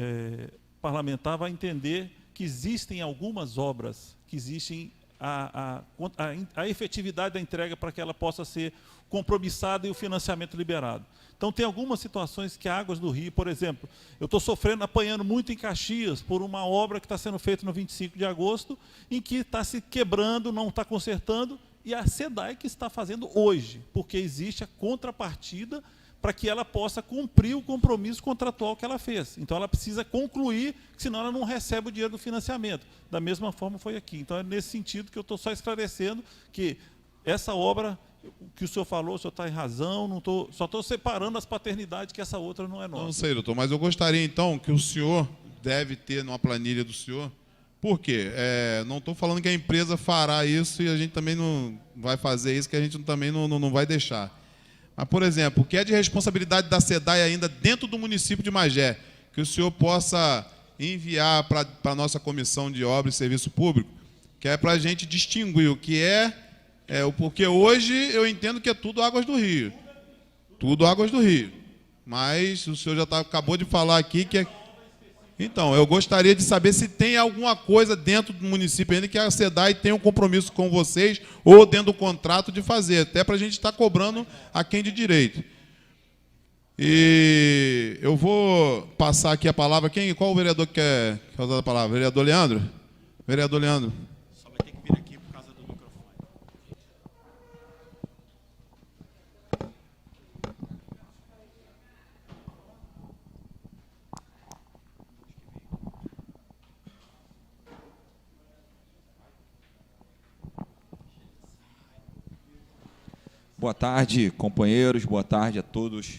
parlamentar vai entender que existem algumas obras que existem a efetividade da entrega para que ela possa ser compromissada e o financiamento liberado. Então, tem algumas situações que a Águas do Rio, por exemplo, eu estou apanhando muito em Caxias por uma obra que está sendo feita no 25 de agosto, em que está se quebrando, não está consertando, e a SEDAI que está fazendo hoje, porque existe a contrapartida para que ela possa cumprir o compromisso contratual que ela fez. Então, ela precisa concluir, senão ela não recebe o dinheiro do financiamento. Da mesma forma foi aqui. Então, é nesse sentido que eu estou só esclarecendo que essa obra, o que o senhor falou, o senhor está em razão, só estou separando as paternidades, que essa outra não é nossa. Não sei, doutor, mas eu gostaria, então, que o senhor deve ter numa planilha do senhor. Por quê? Não estou falando que a empresa fará isso e a gente também não vai fazer isso, que a gente também não vai deixar. Mas, por exemplo, o que é de responsabilidade da SEDAI ainda dentro do município de Magé, que o senhor possa enviar para a nossa comissão de obras e serviço público, que é para a gente distinguir o que porque hoje eu entendo que é tudo Águas do Rio. Tudo Águas do Rio. Mas o senhor já acabou de falar aqui que é... Então, eu gostaria de saber se tem alguma coisa dentro do município ainda que a SEDAI tem um compromisso com vocês ou dentro do contrato de fazer, até para a gente estar cobrando a quem de direito. E eu vou passar aqui a palavra. Qual o vereador que quer usar a palavra? Vereador Leandro? Vereador Leandro. Só vai ter que vir aqui por causa do microfone. Boa tarde, companheiros, boa tarde a todos.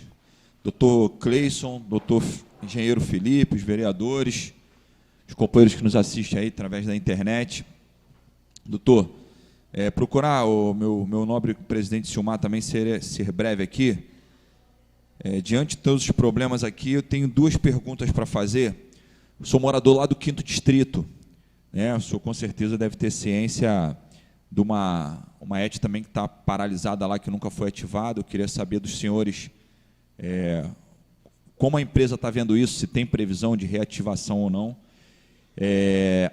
Doutor Cleison, doutor engenheiro Felipe, os vereadores, os companheiros que nos assistem aí através da internet. Doutor, procurar o meu nobre presidente Silmar também ser breve aqui. Diante de todos os problemas aqui, eu tenho 2 perguntas para fazer. Eu sou morador lá do 5º Distrito, né? O senhor com certeza deve ter ciência de uma ET também que está paralisada lá, que nunca foi ativada. Eu queria saber dos senhores como a empresa está vendo isso, se tem previsão de reativação ou não.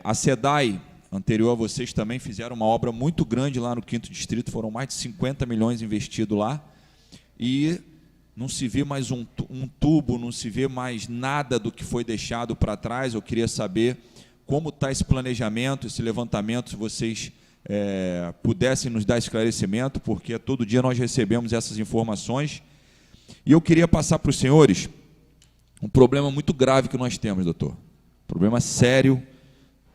A SEDAI, anterior a vocês, também fizeram uma obra muito grande lá no 5º Distrito, foram mais de 50 milhões investidos lá, e não se vê mais um tubo, não se vê mais nada do que foi deixado para trás. Eu queria saber como está esse planejamento, esse levantamento, se vocês pudessem nos dar esclarecimento, porque todo dia nós recebemos essas informações. E eu queria passar para os senhores um problema muito grave que nós temos, doutor. Problema sério,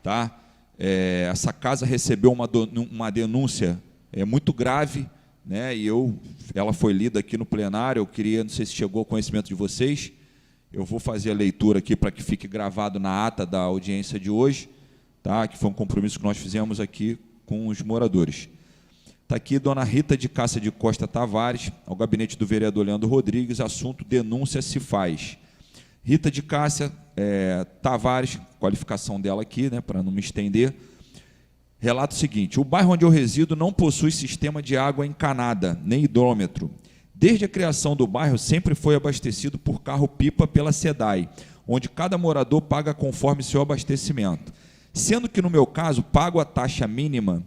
tá? Essa casa recebeu uma denúncia muito grave, né? E ela foi lida aqui no plenário. Eu queria, não sei se chegou ao conhecimento de vocês, eu vou fazer a leitura aqui para que fique gravado na ata da audiência de hoje, tá? Que foi um compromisso que nós fizemos aqui com os moradores. Está aqui dona Rita de Cássia de Costa Tavares, ao gabinete do vereador Leandro Rodrigues, assunto denúncia se faz. Rita de Cássia Tavares, qualificação dela aqui, né, para não me estender, relata o seguinte: o bairro onde eu resido não possui sistema de água encanada, nem hidrômetro. Desde a criação do bairro, sempre foi abastecido por carro-pipa pela SEDAI, onde cada morador paga conforme seu abastecimento. Sendo que, no meu caso, pago a taxa mínima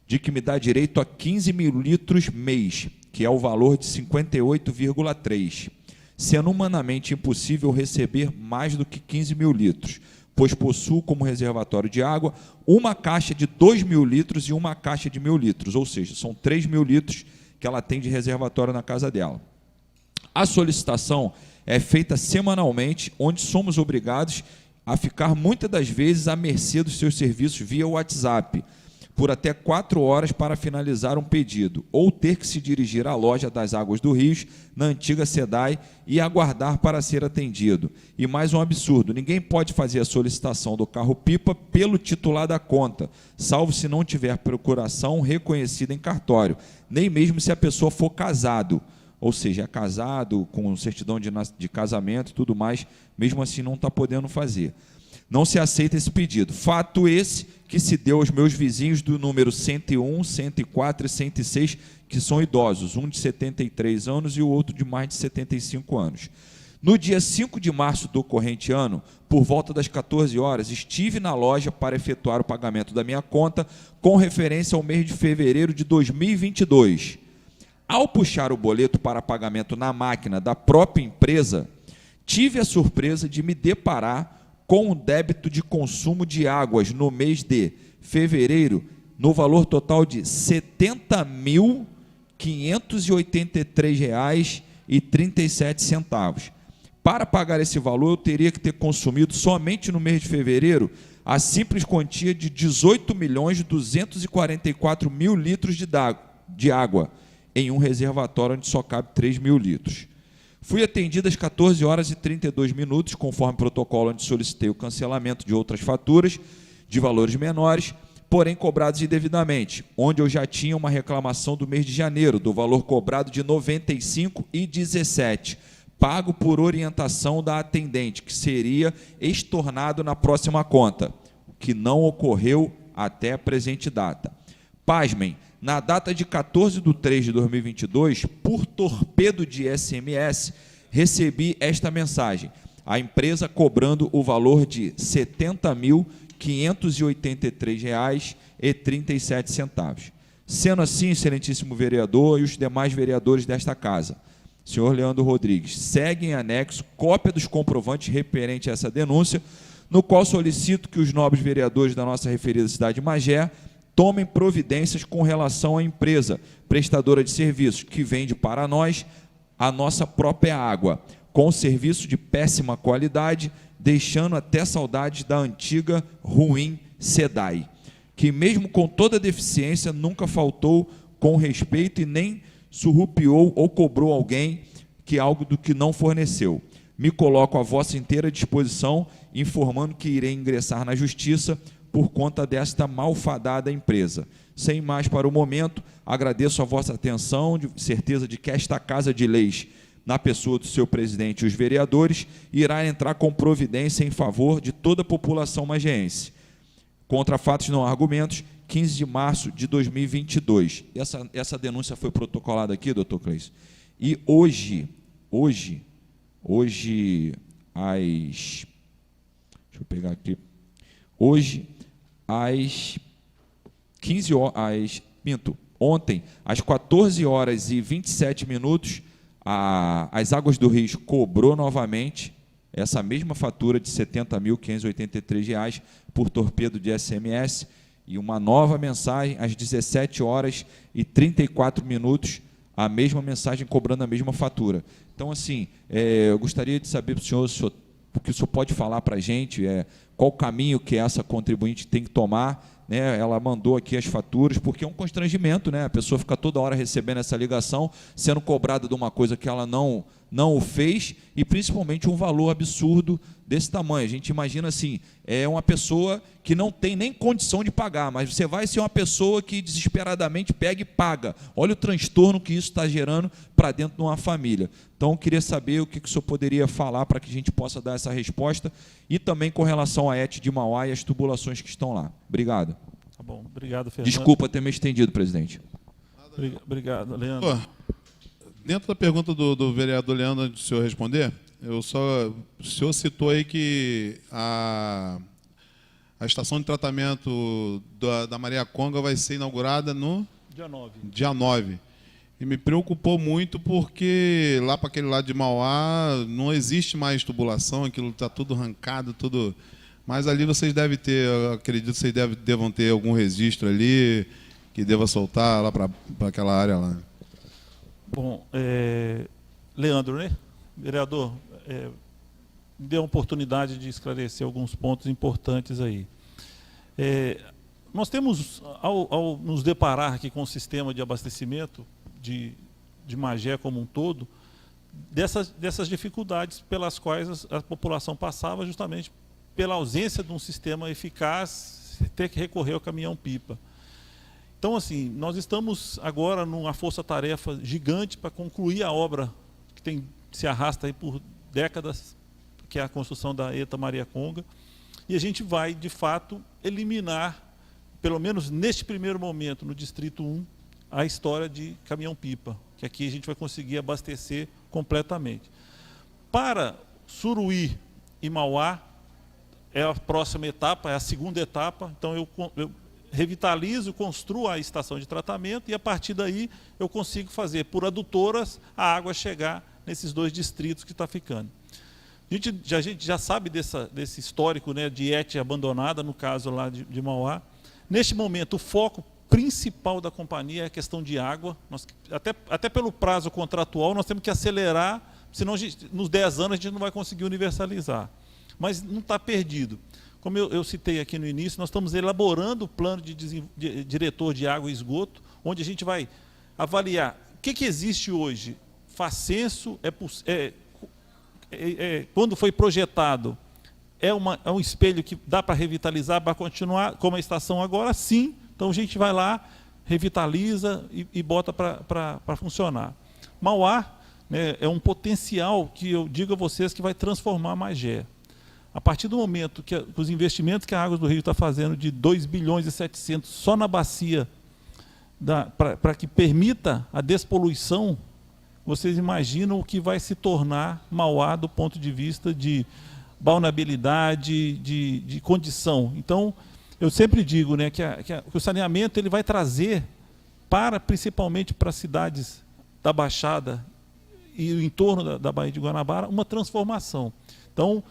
de que me dá direito a 15 mil litros mês, que é o valor de 58,3, sendo humanamente impossível receber mais do que 15 mil litros, pois possuo como reservatório de água uma caixa de 2 mil litros e uma caixa de 1.000 litros, ou seja, são 3 mil litros que ela tem de reservatório na casa dela. A solicitação é feita semanalmente, onde somos obrigados a ficar muitas das vezes à mercê dos seus serviços via WhatsApp, por até 4 horas para finalizar um pedido, ou ter que se dirigir à loja das Águas do Rio, na antiga SEDAI, e aguardar para ser atendido. E mais um absurdo: ninguém pode fazer a solicitação do carro-pipa pelo titular da conta, salvo se não tiver procuração reconhecida em cartório, nem mesmo se a pessoa for casado, ou seja, é casado, com certidão de casamento e tudo mais, mesmo assim não está podendo fazer. Não se aceita esse pedido. Fato esse que se deu aos meus vizinhos do número 101, 104 e 106, que são idosos, um de 73 anos e o outro de mais de 75 anos. No dia 5 de março do corrente ano, por volta das 14 horas, estive na loja para efetuar o pagamento da minha conta com referência ao mês de fevereiro de 2022. Ao puxar o boleto para pagamento na máquina da própria empresa, tive a surpresa de me deparar com um débito de consumo de águas no mês de fevereiro, no valor total de R$ 70.583,37. Para pagar esse valor, eu teria que ter consumido somente no mês de fevereiro a simples quantia de 18.244.000 litros de água, em um reservatório onde só cabe 3.000 litros. Fui atendido às 14 horas e 32 minutos, conforme protocolo, onde solicitei o cancelamento de outras faturas de valores menores, porém cobrados indevidamente, onde eu já tinha uma reclamação do mês de janeiro, do valor cobrado de R$ 95,17, pago por orientação da atendente, que seria estornado na próxima conta, o que não ocorreu até a presente data. Pasmem, na data de 14/3/2022, por torpedo de SMS, recebi esta mensagem: a empresa cobrando o valor de R$ 70.583,37. Sendo assim, excelentíssimo vereador e os demais vereadores desta casa, senhor Leandro Rodrigues, segue em anexo cópia dos comprovantes referente a essa denúncia, no qual solicito que os nobres vereadores da nossa referida cidade de Magé tomem providências com relação à empresa prestadora de serviços que vende para nós a nossa própria água, com serviço de péssima qualidade, deixando até saudades da antiga ruim SEDAI, que mesmo com toda a deficiência nunca faltou com respeito e nem surrupiou ou cobrou alguém que algo do que não forneceu. Me coloco à vossa inteira disposição, informando que irei ingressar na justiça por conta desta malfadada empresa. Sem mais para o momento, agradeço a vossa atenção, de certeza de que esta Casa de Leis, na pessoa do seu presidente e os vereadores, irá entrar com providência em favor de toda a população mageense. Contra fatos não há argumentos, 15 de março de 2022. Essa denúncia foi protocolada aqui, doutor Cleison. E hoje, às... Deixa eu pegar aqui. Hoje, às 15 horas... Ontem, às 14 horas e 27 minutos, as Águas do Rio cobrou novamente essa mesma fatura de R$ 70.583 por torpedo de SMS e uma nova mensagem às 17 horas e 34 minutos, a mesma mensagem cobrando a mesma fatura. Então, assim, eu gostaria de saber do senhor, o que o senhor pode falar para a gente, qual o caminho que essa contribuinte tem que tomar, né? Ela mandou aqui as faturas, porque é um constrangimento, né? A pessoa fica toda hora recebendo essa ligação, sendo cobrada de uma coisa que ela não o fez, e principalmente um valor absurdo desse tamanho. A gente imagina assim, é uma pessoa que não tem nem condição de pagar, mas você vai ser uma pessoa que desesperadamente pega e paga. Olha o transtorno que isso está gerando para dentro de uma família. Então, eu queria saber o que o senhor poderia falar para que a gente possa dar essa resposta, e também com relação à ET de Mauá e as tubulações que estão lá. Obrigado. Tá bom, obrigado, Fernando. Desculpa ter me estendido, presidente. Obrigado, Leandro. Dentro da pergunta do vereador Leandro, antes do senhor responder, o senhor citou aí que a estação de tratamento da Mariaconga vai ser inaugurada no dia 9. E me preocupou muito porque lá para aquele lado de Mauá não existe mais tubulação, aquilo está tudo arrancado, tudo. Mas ali vocês devem ter, eu acredito que vocês devam ter algum registro ali que deva soltar lá para aquela área lá. Bom, Leandro, né? Vereador, me deu a oportunidade de esclarecer alguns pontos importantes aí. Nós temos, ao nos deparar aqui com o sistema de abastecimento de Magé como um todo, dessas dificuldades pelas quais a população passava, justamente pela ausência de um sistema eficaz, ter que recorrer ao caminhão-pipa. Então, assim, nós estamos agora numa força-tarefa gigante para concluir a obra que se arrasta aí por décadas, que é a construção da ETA Mariaconga, e a gente vai, de fato, eliminar, pelo menos neste primeiro momento, no Distrito 1, a história de caminhão-pipa, que aqui a gente vai conseguir abastecer completamente. Para Suruí e Mauá, é a próxima etapa, é a segunda etapa, então eu revitalizo, construo a estação de tratamento e, a partir daí, eu consigo fazer, por adutoras, a água chegar nesses 2 distritos que está ficando. A gente já sabe desse histórico, né, de ET abandonada, no caso lá de Mauá. Neste momento, o foco principal da companhia é a questão de água. Até pelo prazo contratual, nós temos que acelerar, senão nos 10 anos a gente não vai conseguir universalizar. Mas não está perdido. Como eu citei aqui no início, nós estamos elaborando o plano de diretor de água e esgoto, onde a gente vai avaliar o que existe hoje. Facenso, quando foi projetado, é um espelho que dá para revitalizar, para continuar como a estação agora? Sim. Então a gente vai lá, revitaliza e bota para funcionar. Mauá, né, é um potencial que eu digo a vocês que vai transformar Magé. A partir do momento que os investimentos que a Águas do Rio está fazendo de 2 bilhões e 700 só na bacia, para que permita a despoluição, vocês imaginam o que vai se tornar Mauá do ponto de vista de balneabilidade, de condição. Então, eu sempre digo, né, que o saneamento ele vai trazer, principalmente para as cidades da Baixada e o entorno da Baía de Guanabara, uma transformação. Então,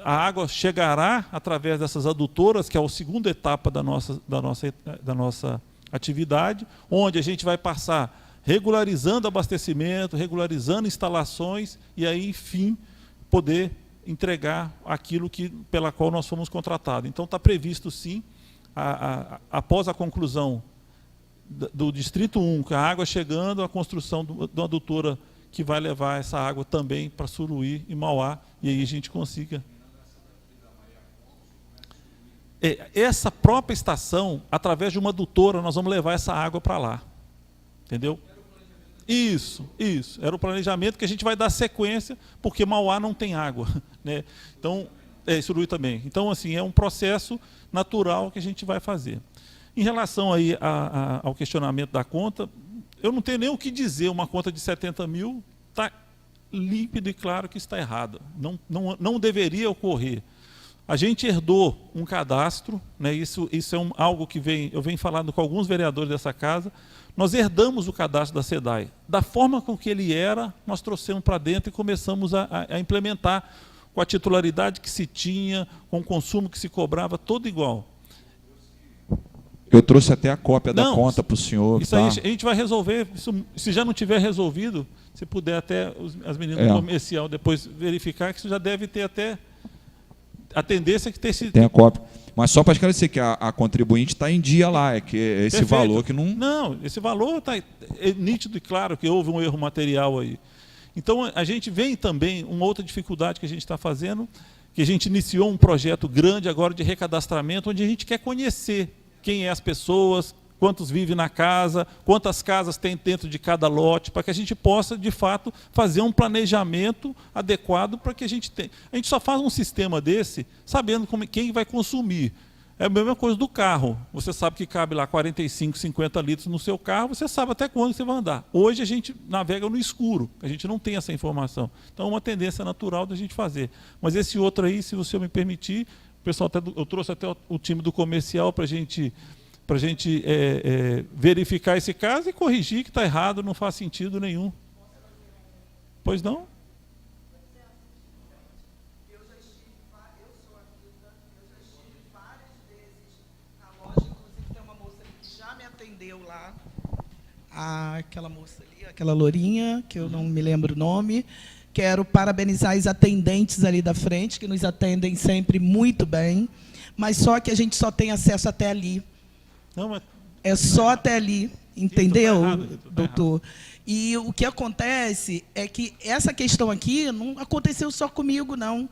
a água chegará através dessas adutoras, que é a segunda etapa da nossa atividade, onde a gente vai passar regularizando abastecimento, regularizando instalações, e aí, enfim, poder entregar aquilo pela qual nós fomos contratados. Então, está previsto, sim, após a conclusão do Distrito 1, com a água chegando, a construção de uma adutora que vai levar essa água também para Suruí e Mauá, e aí a gente consiga. Essa própria estação, através de uma adutora, nós vamos levar essa água para lá. Entendeu? Isso. Era o planejamento que a gente vai dar sequência, porque Mauá não tem água, né? Então, Suruí também. Então, assim, é um processo natural que a gente vai fazer. Em relação aí ao questionamento da conta, eu não tenho nem o que dizer. Uma conta de 70 mil está límpido e claro que está errada. Não deveria ocorrer. A gente herdou um cadastro, né, isso é algo que eu venho falando com alguns vereadores dessa casa. Nós herdamos o cadastro da SEDAI. Da forma com que ele era, nós trouxemos para dentro e começamos a implementar com a titularidade que se tinha, com o consumo que se cobrava, todo igual. Eu trouxe até a cópia da conta para o senhor. Isso aí a gente vai resolver. Se já não tiver resolvido, se puder até as meninas do comercial depois verificar, que isso já deve ter até a tendência que ter esse... Tem a cópia. Mas só para esclarecer que a contribuinte está em dia lá, é que esse Perfeito. valor que não... Não, esse valor está nítido e claro que houve um erro material aí. Então, a gente vem também, uma outra dificuldade que a gente está fazendo, que a gente iniciou um projeto grande agora de recadastramento, onde a gente quer conhecer quem é as pessoas, quantos vivem na casa, quantas casas tem dentro de cada lote, para que a gente possa, de fato, fazer um planejamento adequado para que a gente tenha. A gente só faz um sistema desse sabendo quem vai consumir. É a mesma coisa do carro. Você sabe que cabe lá 45, 50 litros no seu carro, você sabe até quando você vai andar. Hoje a gente navega no escuro, a gente não tem essa informação. Então é uma tendência natural da gente fazer. Mas esse outro aí, se você me permitir, o pessoal eu trouxe até o time do comercial para a gente verificar esse caso e corrigir que está errado, não faz sentido nenhum. Pois não? Eu já estive várias vezes na loja, inclusive tem uma moça que já me atendeu lá, aquela moça ali, aquela lourinha, que eu não me lembro o nome. Quero parabenizar os atendentes ali da frente, que nos atendem sempre muito bem, mas só que a gente só tem acesso até ali. Não, mas... É só até ali, entendeu, tá errado, doutor? E o que acontece é que essa questão aqui não aconteceu só comigo, não.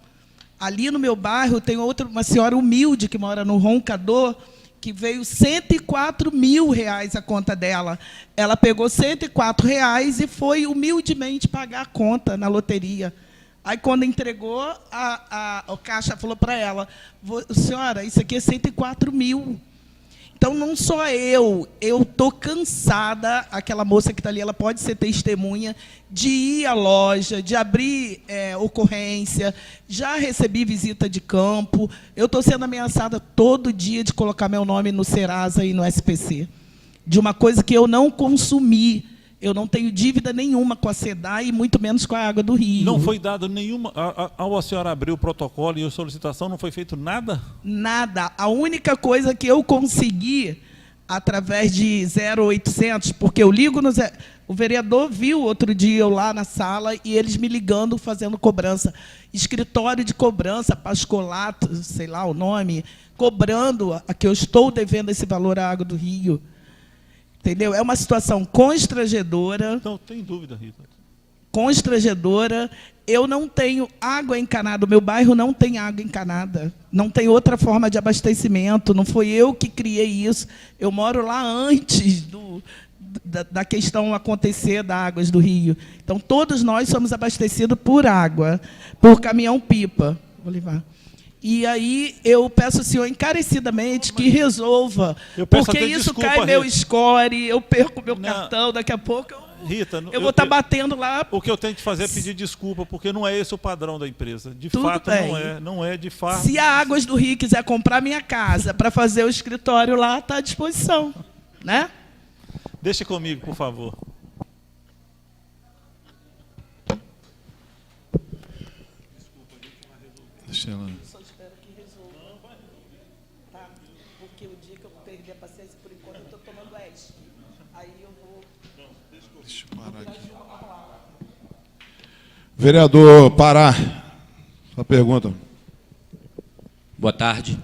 Ali no meu bairro tem uma senhora humilde que mora no Roncador, que veio R$104 mil a conta dela. Ela pegou R$104 e foi humildemente pagar a conta na loteria. Aí, quando entregou, o caixa falou para ela: senhora, isso aqui é R$104 mil. Então, não só eu estou cansada, aquela moça que está ali, ela pode ser testemunha, de ir à loja, de abrir ocorrência, já recebi visita de campo, eu estou sendo ameaçada todo dia de colocar meu nome no Serasa e no SPC, de uma coisa que eu não consumi. Eu não tenho dívida nenhuma com a SEDAI e muito menos com a Água do Rio. Não foi dado nenhuma... Ao a senhora abrir o protocolo e a solicitação, não foi feito nada? Nada. A única coisa que eu consegui, através de 0800, porque eu ligo no... O vereador viu outro dia eu lá na sala e eles me ligando, fazendo cobrança. Escritório de cobrança, Pascolato, sei lá o nome, cobrando a que eu estou devendo esse valor à Água do Rio. Entendeu? É uma situação constrangedora. Não tem dúvida, Rita. Constrangedora. Eu não tenho água encanada. O meu bairro não tem água encanada. Não tem outra forma de abastecimento. Não foi eu que criei isso. Eu moro lá antes da questão acontecer da Águas do Rio. Então, todos nós somos abastecidos por água, por caminhão-pipa. Vou levar. E aí eu peço ao senhor encarecidamente que resolva, porque isso cai meu score, eu perco meu cartão, daqui a pouco Rita, eu vou estar batendo lá. O que eu tenho que fazer é pedir desculpa, porque não é esse o padrão da empresa. De Tudo fato, bem. não é de fato. Se a Águas do Rio quiser comprar minha casa para fazer o escritório lá, está à disposição, né? Deixa comigo, por favor. Deixa ela... Porque o dia que eu perder a paciência, por enquanto, eu estou tomando ESP. Aí eu vou... Deixa eu parar aqui. Vereador Pará, sua pergunta. Boa tarde,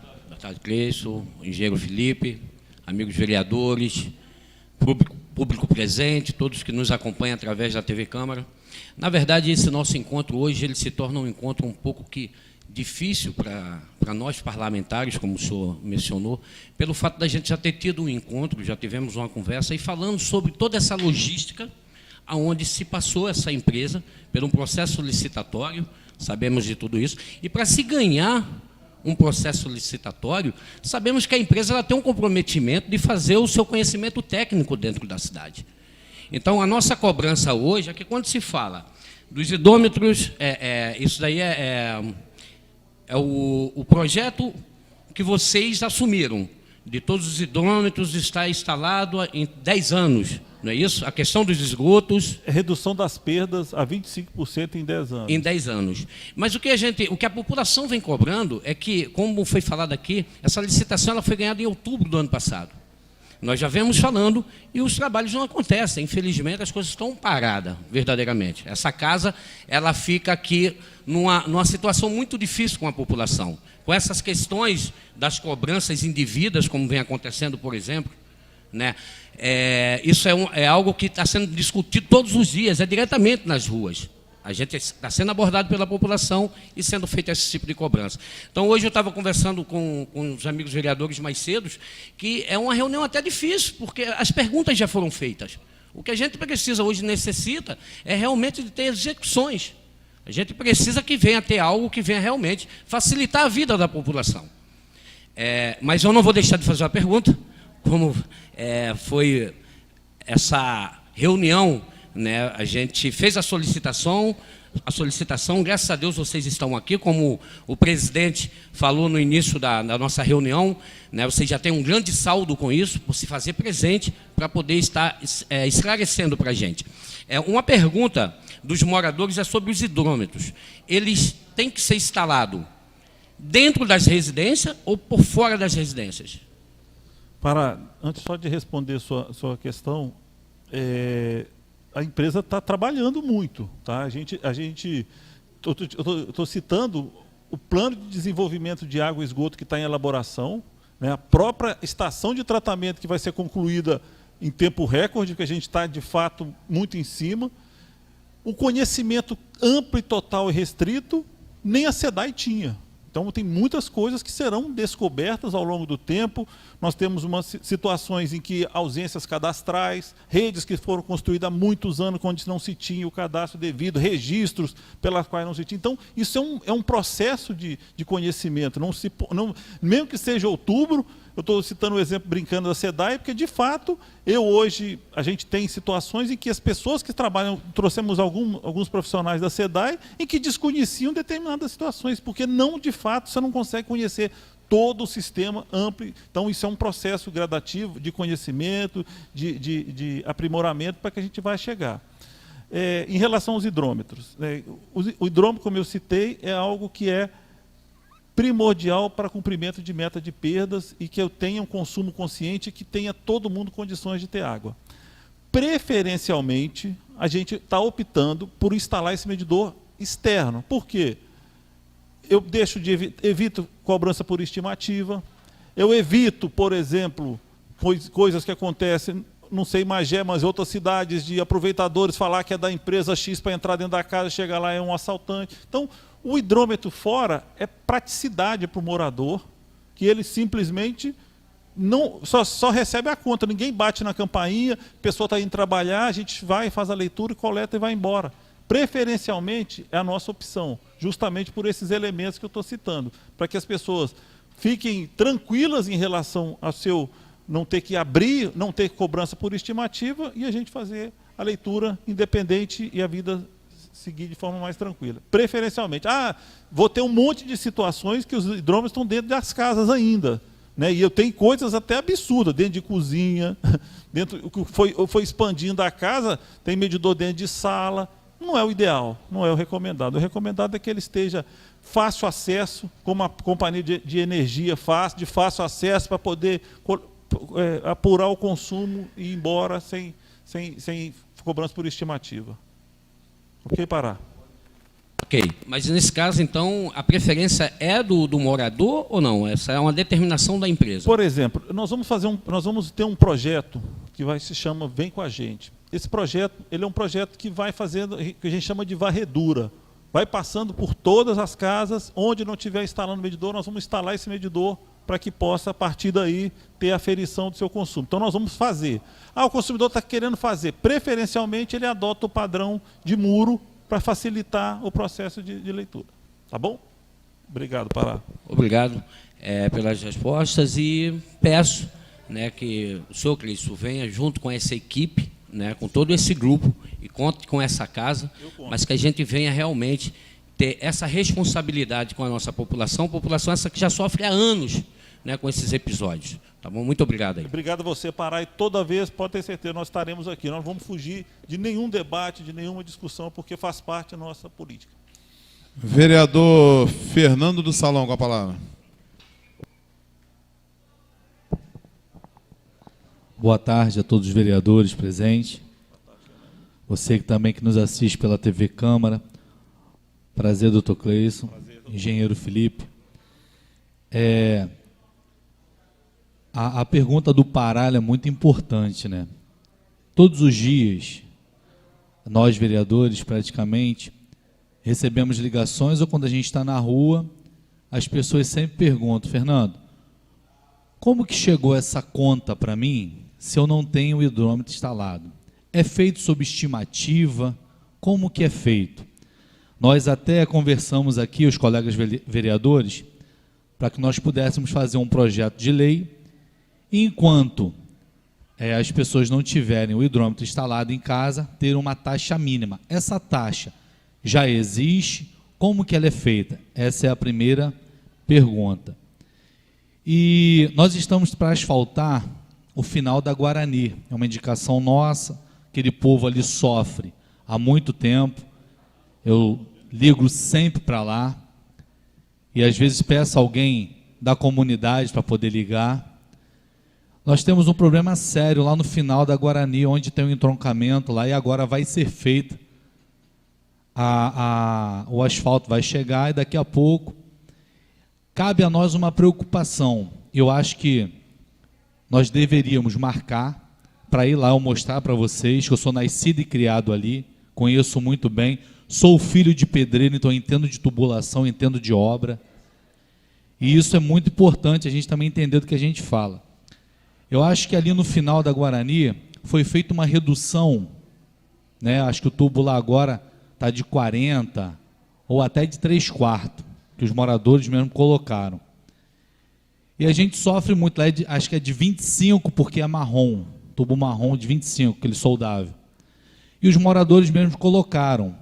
Cleison, engenheiro Felipe, amigos vereadores, público presente, todos que nos acompanham através da TV Câmara. Na verdade, esse nosso encontro hoje ele se torna um encontro um pouco difícil para nós parlamentares, como o senhor mencionou, pelo fato da gente já ter tido um encontro, já tivemos uma conversa, e falando sobre toda essa logística, aonde se passou essa empresa por um processo licitatório, sabemos de tudo isso. E para se ganhar um processo licitatório, sabemos que a empresa ela tem um comprometimento de fazer o seu conhecimento técnico dentro da cidade. Então, a nossa cobrança hoje é que quando se fala dos idômetros, isso daí é o projeto que vocês assumiram, de todos os idômetros está instalado em 10 anos, não é isso? A questão dos esgotos... Redução das perdas a 25% em 10 anos. Em 10 anos. Mas o que a população vem cobrando é que, como foi falado aqui, essa licitação ela foi ganhada em outubro do ano passado. Nós já vemos falando e os trabalhos não acontecem. Infelizmente, as coisas estão paradas, verdadeiramente. Essa casa ela fica aqui numa situação muito difícil com a população. Com essas questões das cobranças indevidas, como vem acontecendo, por exemplo, né? Isso é algo que está sendo discutido todos os dias, diretamente nas ruas. A gente está sendo abordado pela população e sendo feito esse tipo de cobrança. Então, hoje eu estava conversando com os amigos vereadores mais cedo, que é uma reunião até difícil, porque as perguntas já foram feitas. O que a gente precisa hoje, necessita, é realmente de ter execuções. A gente precisa que venha ter algo que venha realmente facilitar a vida da população. Mas eu não vou deixar de fazer uma pergunta, como foi essa reunião, né? A gente fez a solicitação, graças a Deus vocês estão aqui, como o presidente falou no início da nossa reunião, né? Vocês já têm um grande saldo com isso, por se fazer presente, para poder estar esclarecendo para a gente. Uma pergunta dos moradores é sobre os hidrômetros. Eles têm que ser instalados dentro das residências ou por fora das residências? Antes só de responder sua questão, a empresa está trabalhando muito. Tá? Estou citando o plano de desenvolvimento de água e esgoto que está em elaboração, né? A própria estação de tratamento que vai ser concluída em tempo recorde, que a gente está, de fato, muito em cima. O conhecimento amplo e total e restrito, nem a SEDAI tinha. Então, tem muitas coisas que serão descobertas ao longo do tempo. Nós temos situações em que ausências cadastrais, redes que foram construídas há muitos anos, quando não se tinha o cadastro devido, registros pelas quais não se tinha. Então, isso é um processo de conhecimento. Mesmo que seja outubro, eu estou citando o exemplo brincando da SEDAI, porque, de fato, a gente tem situações em que as pessoas que trabalham, trouxemos alguns profissionais da SEDAI, em que desconheciam determinadas situações, porque de fato, você não consegue conhecer todo o sistema amplo. Então, isso é um processo gradativo de conhecimento, de aprimoramento, para que a gente vai chegar. Em relação aos hidrômetros, o hidrômetro, como eu citei, é algo que é primordial para cumprimento de meta de perdas e que eu tenha um consumo consciente e que tenha todo mundo condições de ter água. Preferencialmente, a gente está optando por instalar esse medidor externo. Por quê? Eu evito cobrança por estimativa, eu evito, por exemplo, coisas que acontecem, não sei Magé, mas em outras cidades, de aproveitadores falar que é da empresa X para entrar dentro da casa, chegar lá é um assaltante. Então, o hidrômetro fora é praticidade para o morador, que ele simplesmente só recebe a conta, ninguém bate na campainha, a pessoa está indo trabalhar, a gente vai, faz a leitura, coleta e vai embora. Preferencialmente é a nossa opção, justamente por esses elementos que eu estou citando, para que as pessoas fiquem tranquilas em relação ao seu não ter que abrir, não ter cobrança por estimativa e a gente fazer a leitura independente e a vida seguir de forma mais tranquila. Preferencialmente. Vou ter um monte de situações que os hidrômetros estão dentro das casas ainda, né? E eu tenho coisas até absurdas, dentro de cozinha, dentro que foi expandindo a casa, tem medidor dentro de sala. Não é o ideal, não é o recomendado. O recomendado é que ele esteja fácil acesso, com uma companhia de energia de fácil acesso, para poder apurar o consumo e ir embora sem cobrança por estimativa. Ok, Pará? Ok, mas nesse caso, então, a preferência é do morador ou não? Essa é uma determinação da empresa? Por exemplo, nós vamos ter um projeto que se chama Vem com a Gente. Esse projeto, ele é um projeto que vai fazendo, que a gente chama de varredura. Vai passando por todas as casas, onde não estiver instalando medidor, nós vamos instalar esse medidor para que possa, a partir daí, ter a aferição do seu consumo. Então, nós vamos fazer. O consumidor está querendo fazer. Preferencialmente, ele adota o padrão de muro, para facilitar o processo de leitura. Tá bom? Obrigado, Pará. Obrigado pelas respostas e peço, né, que o senhor Cleison venha junto com essa equipe, né, com todo esse grupo, e conte com essa casa, mas que a gente venha realmente ter essa responsabilidade com a nossa população essa que já sofre há anos, né, com esses episódios. Tá bom? Muito obrigado aí. Obrigado a você, Pará, e toda vez, pode ter certeza, nós estaremos aqui. Nós não vamos fugir de nenhum debate, de nenhuma discussão, porque faz parte da nossa política. Vereador Fernando do Salão, com a palavra. Boa tarde a todos os vereadores presentes. Você que também que nos assiste pela TV Câmara. Prazer, doutor Cleison. Engenheiro Felipe. A pergunta do Pará é muito importante, né? Todos os dias, nós vereadores, praticamente, recebemos ligações, ou quando a gente está na rua, as pessoas sempre perguntam: Fernando, como que chegou essa conta para mim se eu não tenho o hidrômetro instalado? É feito sob estimativa? Como que é feito? Nós até conversamos aqui, os colegas vereadores, para que nós pudéssemos fazer um projeto de lei, e enquanto as pessoas não tiverem o hidrômetro instalado em casa, ter uma taxa mínima. Essa taxa já existe? Como que ela é feita? Essa é a primeira pergunta. E nós estamos para asfaltar o final da Guarani. É uma indicação nossa, aquele povo ali sofre há muito tempo. Eu ligo sempre para lá e às vezes peço alguém da comunidade para poder ligar. Nós temos um problema sério lá no final da Guarani, onde tem um entroncamento lá, e agora vai ser feito. O asfalto vai chegar e daqui a pouco cabe a nós uma preocupação. Eu acho que nós deveríamos marcar para ir lá eu mostrar para vocês que eu sou nascido e criado ali, conheço muito bem, sou filho de pedreiro, então entendo de tubulação, entendo de obra. E isso é muito importante a gente também entender do que a gente fala. Eu acho que ali no final da Guarani foi feita uma redução, né? Acho que o tubo lá agora está de 40 ou até de 3/4, que os moradores mesmo colocaram. E a gente sofre muito, lá acho que é de 25, porque é marrom, tubo marrom de 25, aquele soldável. E os moradores mesmo colocaram.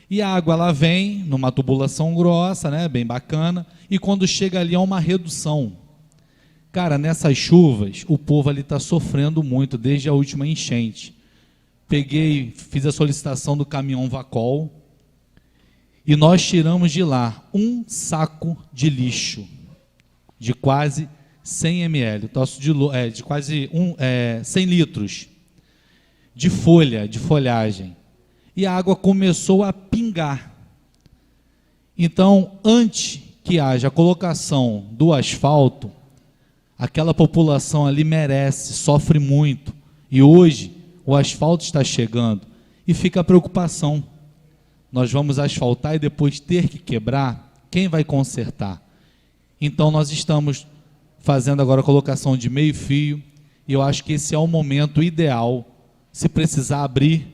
E a água ela vem numa tubulação grossa, né, bem bacana, e quando chega ali é uma redução. Cara, nessas chuvas, o povo ali está sofrendo muito, desde a última enchente. Fiz a solicitação do caminhão Vacol, e nós tiramos de lá um saco de lixo, de quase 100 ml, de quase 100 litros, de folhagem. E a água começou a pingar. Então, antes que haja a colocação do asfalto, aquela população ali merece, sofre muito. E hoje o asfalto está chegando e fica a preocupação. Nós vamos asfaltar e depois ter que quebrar, quem vai consertar? Então nós estamos fazendo agora a colocação de meio fio, e eu acho que esse é o momento ideal. Se precisar abrir,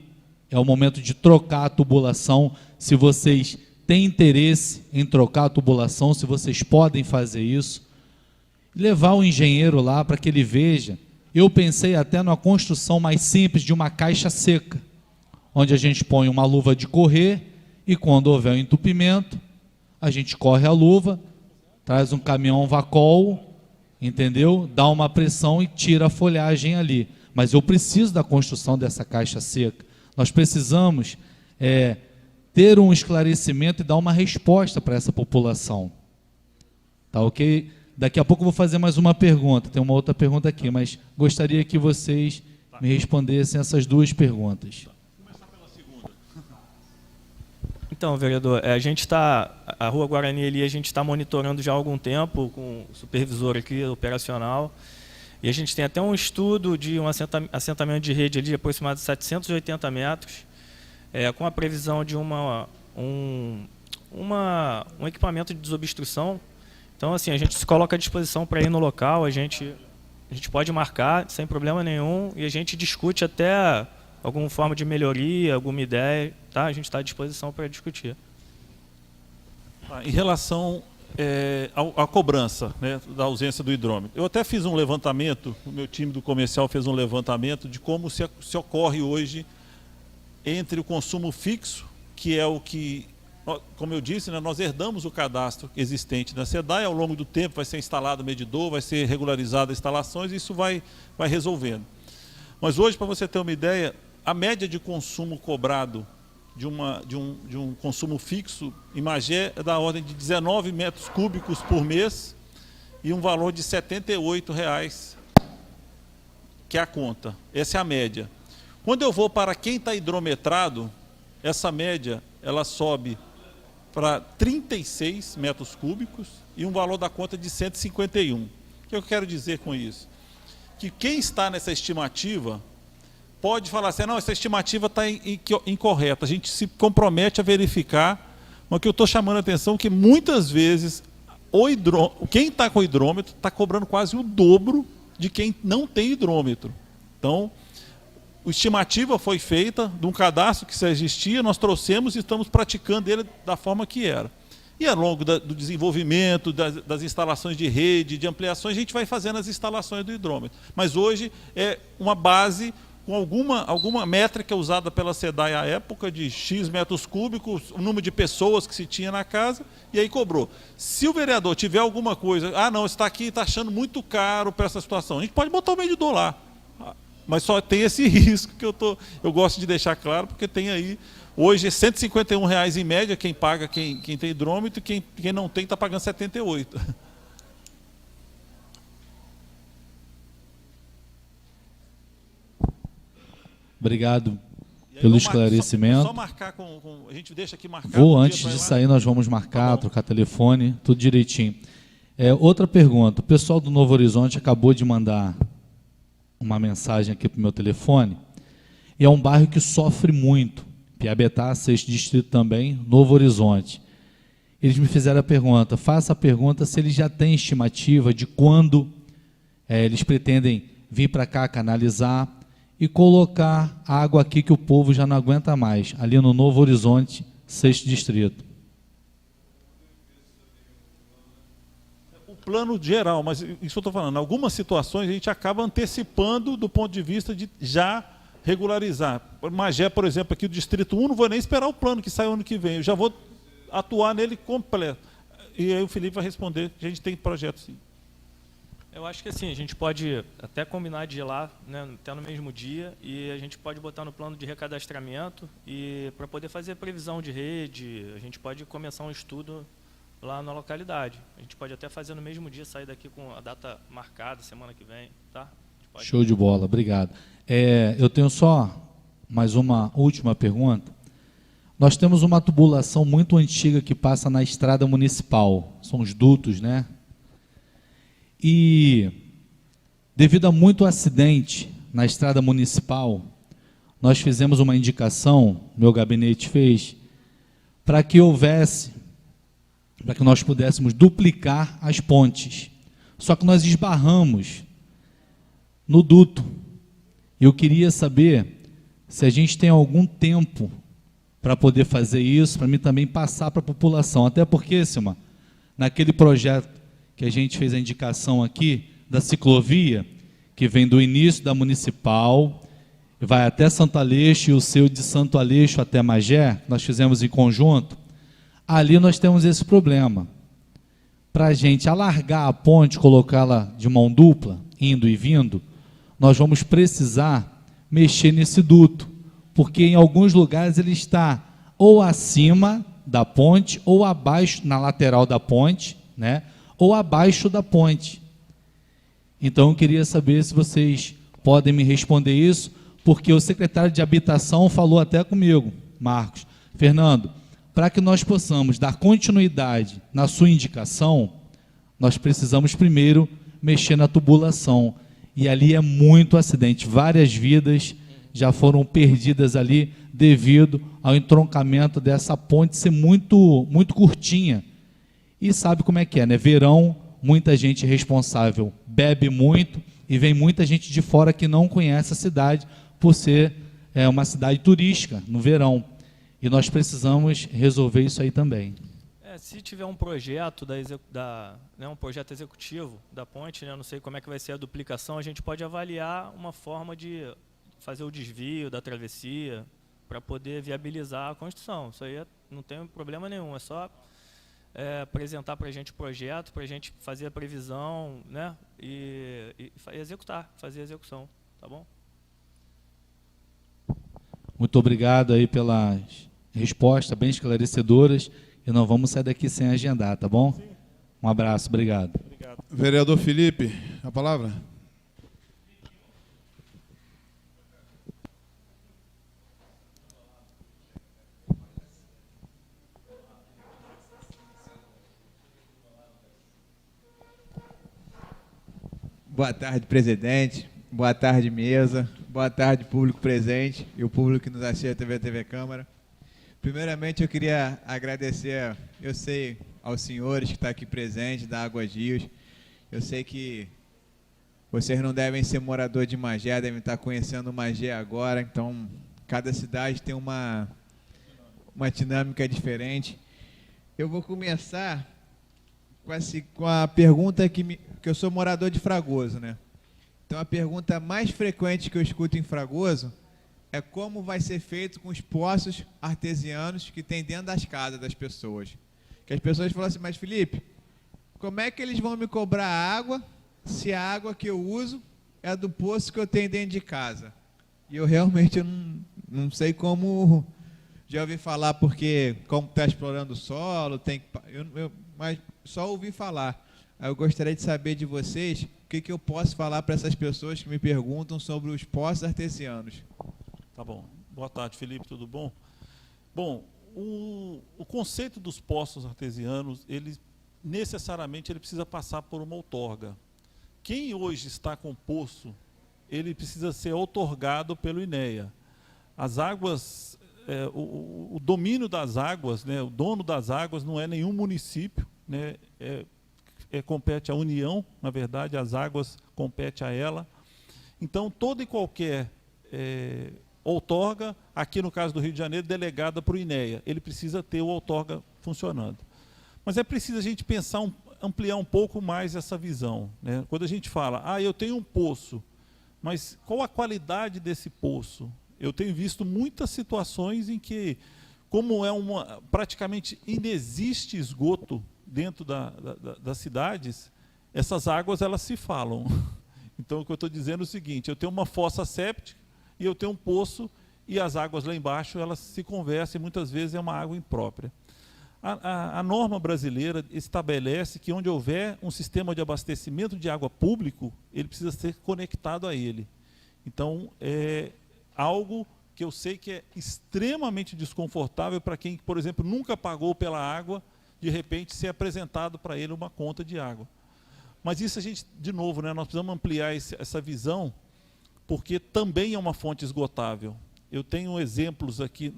é o momento de trocar a tubulação. Se vocês têm interesse em trocar a tubulação, se vocês podem fazer isso, levar o engenheiro lá para que ele veja. Eu pensei até numa construção mais simples de uma caixa seca, onde a gente põe uma luva de correr e quando houver um entupimento, a gente corre a luva, traz um caminhão Vacol, entendeu? Dá uma pressão e tira a folhagem ali. Mas eu preciso da construção dessa caixa seca. Nós precisamos ter um esclarecimento e dar uma resposta para essa população. Tá ok? Daqui a pouco eu vou fazer mais uma pergunta. Tem uma outra pergunta aqui, mas gostaria que vocês me respondessem essas duas perguntas. Então, vereador, a Rua Guarani ali, a gente está monitorando já há algum tempo com o supervisor aqui, operacional, e a gente tem até um estudo de um assentamento de rede ali de aproximadamente 780 metros, com a previsão de um equipamento de desobstrução. Então, assim, a gente se coloca à disposição para ir no local, a gente pode marcar sem problema nenhum, e a gente discute até alguma forma de melhoria, alguma ideia, tá? A gente está à disposição para discutir. Em relação à cobrança, né, da ausência do hidrômetro, eu até fiz um levantamento, o meu time do comercial fez um levantamento de como se ocorre hoje entre o consumo fixo, que é o que, como eu disse, né, nós herdamos o cadastro existente da SEDAI, ao longo do tempo vai ser instalado medidor, vai ser regularizada as instalações, e isso vai resolvendo. Mas hoje, para você ter uma ideia, a média de consumo cobrado de um consumo fixo em Magé é da ordem de 19 metros cúbicos por mês e um valor de R$ 78,00, que é a conta. Essa é a média. Quando eu vou para quem está hidrometrado, essa média ela sobe para 36 metros cúbicos e um valor da conta de 151. O que eu quero dizer com isso? Que quem está nessa estimativa pode falar assim, não, essa estimativa está incorreta. A gente se compromete a verificar, mas o que eu estou chamando a atenção é que muitas vezes quem está com hidrômetro está cobrando quase o dobro de quem não tem hidrômetro. Então, a estimativa foi feita de um cadastro que já existia, nós trouxemos e estamos praticando ele da forma que era. E ao longo do desenvolvimento, das instalações de rede, de ampliações, a gente vai fazendo as instalações do hidrômetro. Mas hoje é uma base com alguma métrica usada pela SEDAI à época, de X metros cúbicos, o número de pessoas que se tinha na casa, e aí cobrou. Se o vereador tiver alguma coisa, não, está aqui, está achando muito caro para essa situação, a gente pode botar o medidor lá. Mas só tem esse risco que eu gosto de deixar claro, porque tem aí, hoje é R$ 151,00 em média, quem paga, quem tem hidrômetro, quem não tem está pagando R$ 78. Obrigado pelo esclarecimento. Só marcar a gente deixa aqui marcado. Antes de sair, nós vamos marcar, trocar telefone, tudo direitinho. Outra pergunta. O pessoal do Novo Horizonte acabou de mandar uma mensagem aqui para o meu telefone. E é um bairro que sofre muito. Piabetá, 6º Distrito também, Novo Horizonte. Eles me fizeram a pergunta. Faça a pergunta se eles já têm estimativa de quando eles pretendem vir para cá canalizar e colocar água aqui que o povo já não aguenta mais, ali no Novo Horizonte, 6º Distrito. O plano geral, mas isso eu estou falando, em algumas situações a gente acaba antecipando do ponto de vista de já regularizar. Magé, por exemplo, aqui do Distrito 1, não vou nem esperar o plano que sai o ano que vem, eu já vou atuar nele completo. E aí o Felipe vai responder, a gente tem projeto sim. Eu acho que assim, a gente pode até combinar de ir lá, né, até no mesmo dia, e a gente pode botar no plano de recadastramento, e para poder fazer previsão de rede, a gente pode começar um estudo lá na localidade. A gente pode até fazer no mesmo dia, sair daqui com a data marcada, semana que vem, tá? Show de bola, obrigado. Eu tenho só mais uma última pergunta. Nós temos uma tubulação muito antiga que passa na estrada municipal, são os dutos, né? E, devido a muito acidente na estrada municipal, nós fizemos uma indicação, meu gabinete fez, para que nós pudéssemos duplicar as pontes. Só que nós esbarramos no duto. Eu queria saber se a gente tem algum tempo para poder fazer isso, para mim também passar para a população. Até porque, Silma, naquele projeto que a gente fez a indicação aqui, da ciclovia, que vem do início da Municipal, vai até Santo Aleixo, e o seu de Santo Aleixo até Magé, nós fizemos em conjunto, ali nós temos esse problema. Para a gente alargar a ponte, colocá-la de mão dupla, indo e vindo, nós vamos precisar mexer nesse duto, porque em alguns lugares ele está ou acima da ponte, ou abaixo, na lateral da ponte, né? Ou abaixo da ponte. Então, eu queria saber se vocês podem me responder isso, porque o secretário de Habitação falou até comigo, Marcos. Fernando, para que nós possamos dar continuidade na sua indicação, nós precisamos primeiro mexer na tubulação. E ali é muito acidente. Várias vidas já foram perdidas ali devido ao entroncamento dessa ponte ser muito curtinha. E sabe como é que é, né? Verão, muita gente responsável bebe muito e vem muita gente de fora que não conhece a cidade por ser uma cidade turística no verão. E nós precisamos resolver isso aí também. Se tiver um projeto um projeto executivo da ponte, né, não sei como é que vai ser a duplicação, a gente pode avaliar uma forma de fazer o desvio da travessia para poder viabilizar a construção. Isso aí não tem problema nenhum, é só apresentar para a gente o projeto, para a gente fazer a previsão, né, e executar, fazer a execução, tá bom? Muito obrigado aí pelas respostas bem esclarecedoras. E não vamos sair daqui sem agendar, tá bom? Sim. Um abraço, obrigado. Vereador Felipe, a palavra. Boa tarde, presidente. Boa tarde, mesa. Boa tarde, público presente e o público que nos assiste à TV Câmara. Primeiramente, eu queria agradecer, eu sei, aos senhores que estão aqui presentes, da Águas Rios. Eu sei que vocês não devem ser morador de Magé, devem estar conhecendo Magé agora, então cada cidade tem uma dinâmica diferente. Eu vou começar com a pergunta que eu sou morador de Fragoso, né? Então, a pergunta mais frequente que eu escuto em Fragoso é como vai ser feito com os poços artesianos que tem dentro das casas das pessoas. Que as pessoas falam assim, mas Felipe, como é que eles vão me cobrar água se a água que eu uso é do poço que eu tenho dentro de casa? E eu realmente não sei como, já ouvi falar porque como está explorando o solo, mas só ouvi falar. Eu gostaria de saber de vocês o que eu posso falar para essas pessoas que me perguntam sobre os poços artesianos. Tá bom. Boa tarde, Felipe, tudo bom? Bom, o conceito dos poços artesianos, necessariamente ele precisa passar por uma outorga. Quem hoje está com poço, ele precisa ser outorgado pelo INEA. As águas, o domínio das águas, né, o dono das águas não é nenhum município, né, compete à União, na verdade, as águas competem a ela. Então, toda e qualquer outorga, aqui no caso do Rio de Janeiro, delegada para o INEA. Ele precisa ter o outorga funcionando. Mas é preciso a gente pensar, ampliar um pouco mais essa visão, né? Quando a gente fala, eu tenho um poço, mas qual a qualidade desse poço? Eu tenho visto muitas situações em que, como praticamente inexiste esgoto dentro das cidades, essas águas elas se falam. Então, o que eu estou dizendo é o seguinte, eu tenho uma fossa séptica e eu tenho um poço e as águas lá embaixo elas se conversam e muitas vezes é uma água imprópria. A norma brasileira estabelece que onde houver um sistema de abastecimento de água público, ele precisa ser conectado a ele. Então, é algo que eu sei que é extremamente desconfortável para quem, por exemplo, nunca pagou pela água, de repente ser apresentado para ele uma conta de água. Mas isso a gente, de novo, né, nós precisamos ampliar essa visão, porque também é uma fonte esgotável. Eu tenho exemplos aqui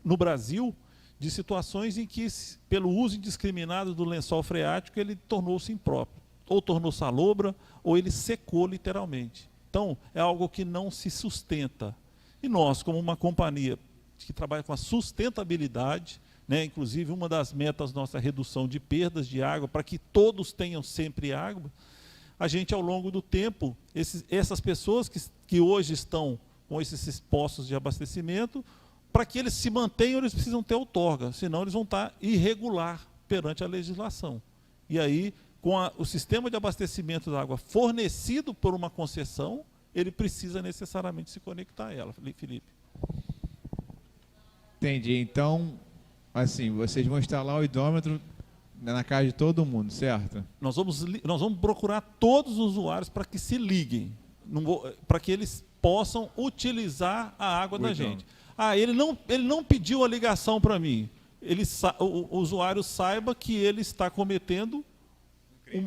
no Brasil de situações em que, pelo uso indiscriminado do lençol freático, ele tornou-se impróprio, ou tornou salobra, ou ele secou literalmente. Então, é algo que não se sustenta. E nós, como uma companhia que trabalha com a sustentabilidade, né, inclusive uma das metas nossa é a redução de perdas de água, para que todos tenham sempre água, a gente, ao longo do tempo, essas pessoas que hoje estão com esses poços de abastecimento, para que eles se mantenham, eles precisam ter outorga, senão eles vão estar irregular perante a legislação. E aí, com o sistema de abastecimento da água fornecido por uma concessão, ele precisa necessariamente se conectar a ela. Felipe. Entendi. Então, assim, vocês vão instalar o hidrômetro na casa de todo mundo, certo? Nós vamos procurar todos os usuários para que se liguem, para que eles possam utilizar a água da gente. Ele não pediu a ligação para mim. O usuário saiba que ele está cometendo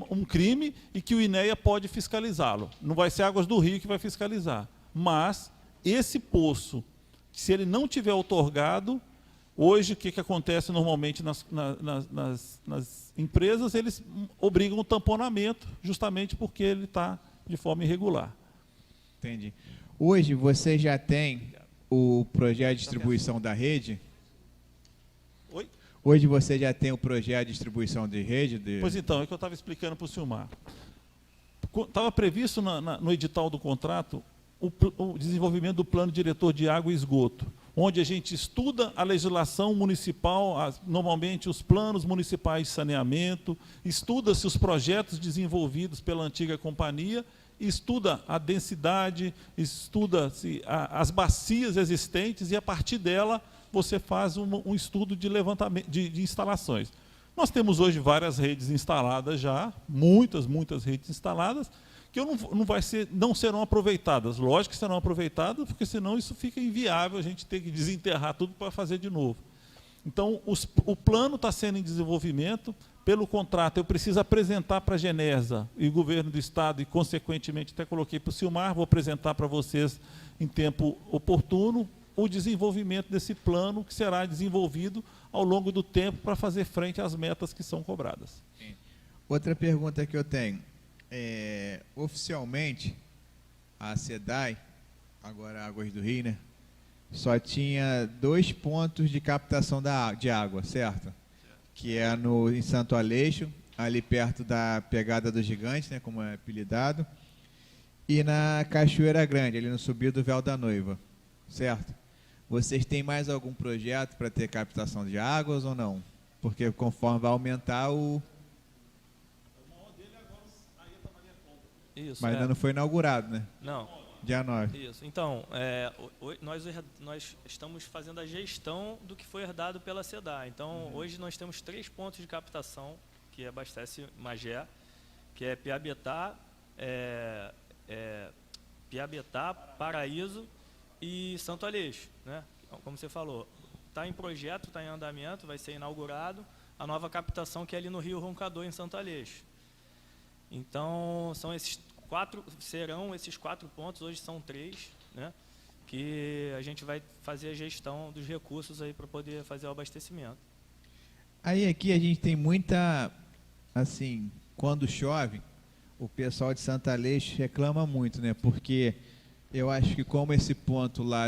um crime e que o INEA pode fiscalizá-lo. Não vai ser Águas do Rio que vai fiscalizar. Mas esse poço, se ele não tiver outorgado, hoje o que acontece normalmente nas empresas, eles obrigam o tamponamento, justamente porque ele está de forma irregular. Entendi. Hoje você já tem o projeto de distribuição da rede? Oi? Hoje você já tem o projeto de distribuição de rede? Pois então, é que eu estava explicando para o Silmar. Estava previsto no edital do contrato o desenvolvimento do plano diretor de água e esgoto, onde a gente estuda a legislação municipal, normalmente os planos municipais de saneamento, estuda-se os projetos desenvolvidos pela antiga companhia, estuda a densidade, estuda-se as bacias existentes e, a partir dela, você faz um estudo de levantamento de instalações. Nós temos hoje várias redes instaladas já, muitas redes instaladas, que não serão aproveitadas. Lógico que serão aproveitadas, porque senão isso fica inviável, a gente tem que desenterrar tudo para fazer de novo. Então, o plano está sendo em desenvolvimento. Pelo contrato, eu preciso apresentar para a Genersa e o governo do Estado, e, consequentemente, até coloquei para o Silmar, vou apresentar para vocês em tempo oportuno o desenvolvimento desse plano, que será desenvolvido ao longo do tempo para fazer frente às metas que são cobradas. Outra pergunta que eu tenho. Oficialmente, a SEDAI, agora Águas do Rio, né, só tinha 2 pontos de captação de água, certo? Que é em Santo Aleixo, ali perto da Pegada do Gigante, né, como é apelidado, e na Cachoeira Grande, ali no Subir do Véu da Noiva, certo? Vocês têm mais algum projeto para ter captação de águas ou não? Porque conforme vai aumentar o... Isso, Mas ainda não foi inaugurado, né? Não. Dia 9. Isso. Então, nós estamos fazendo a gestão do que foi herdado pela SEDAI. Então, hoje nós temos 3 pontos de captação que abastece Magé, que é Piabetá, Paraíso e Santo Aleixo, né? Como você falou, está em projeto, está em andamento, vai ser inaugurado a nova captação que é ali no Rio Roncador, em Santo Aleixo. Então, serão esses 4 pontos, hoje são 3, né, que a gente vai fazer a gestão dos recursos aí para poder fazer o abastecimento. Aí aqui a gente tem muita, assim, quando chove, o pessoal de Santo Aleixo reclama muito, né, porque eu acho que como esse ponto lá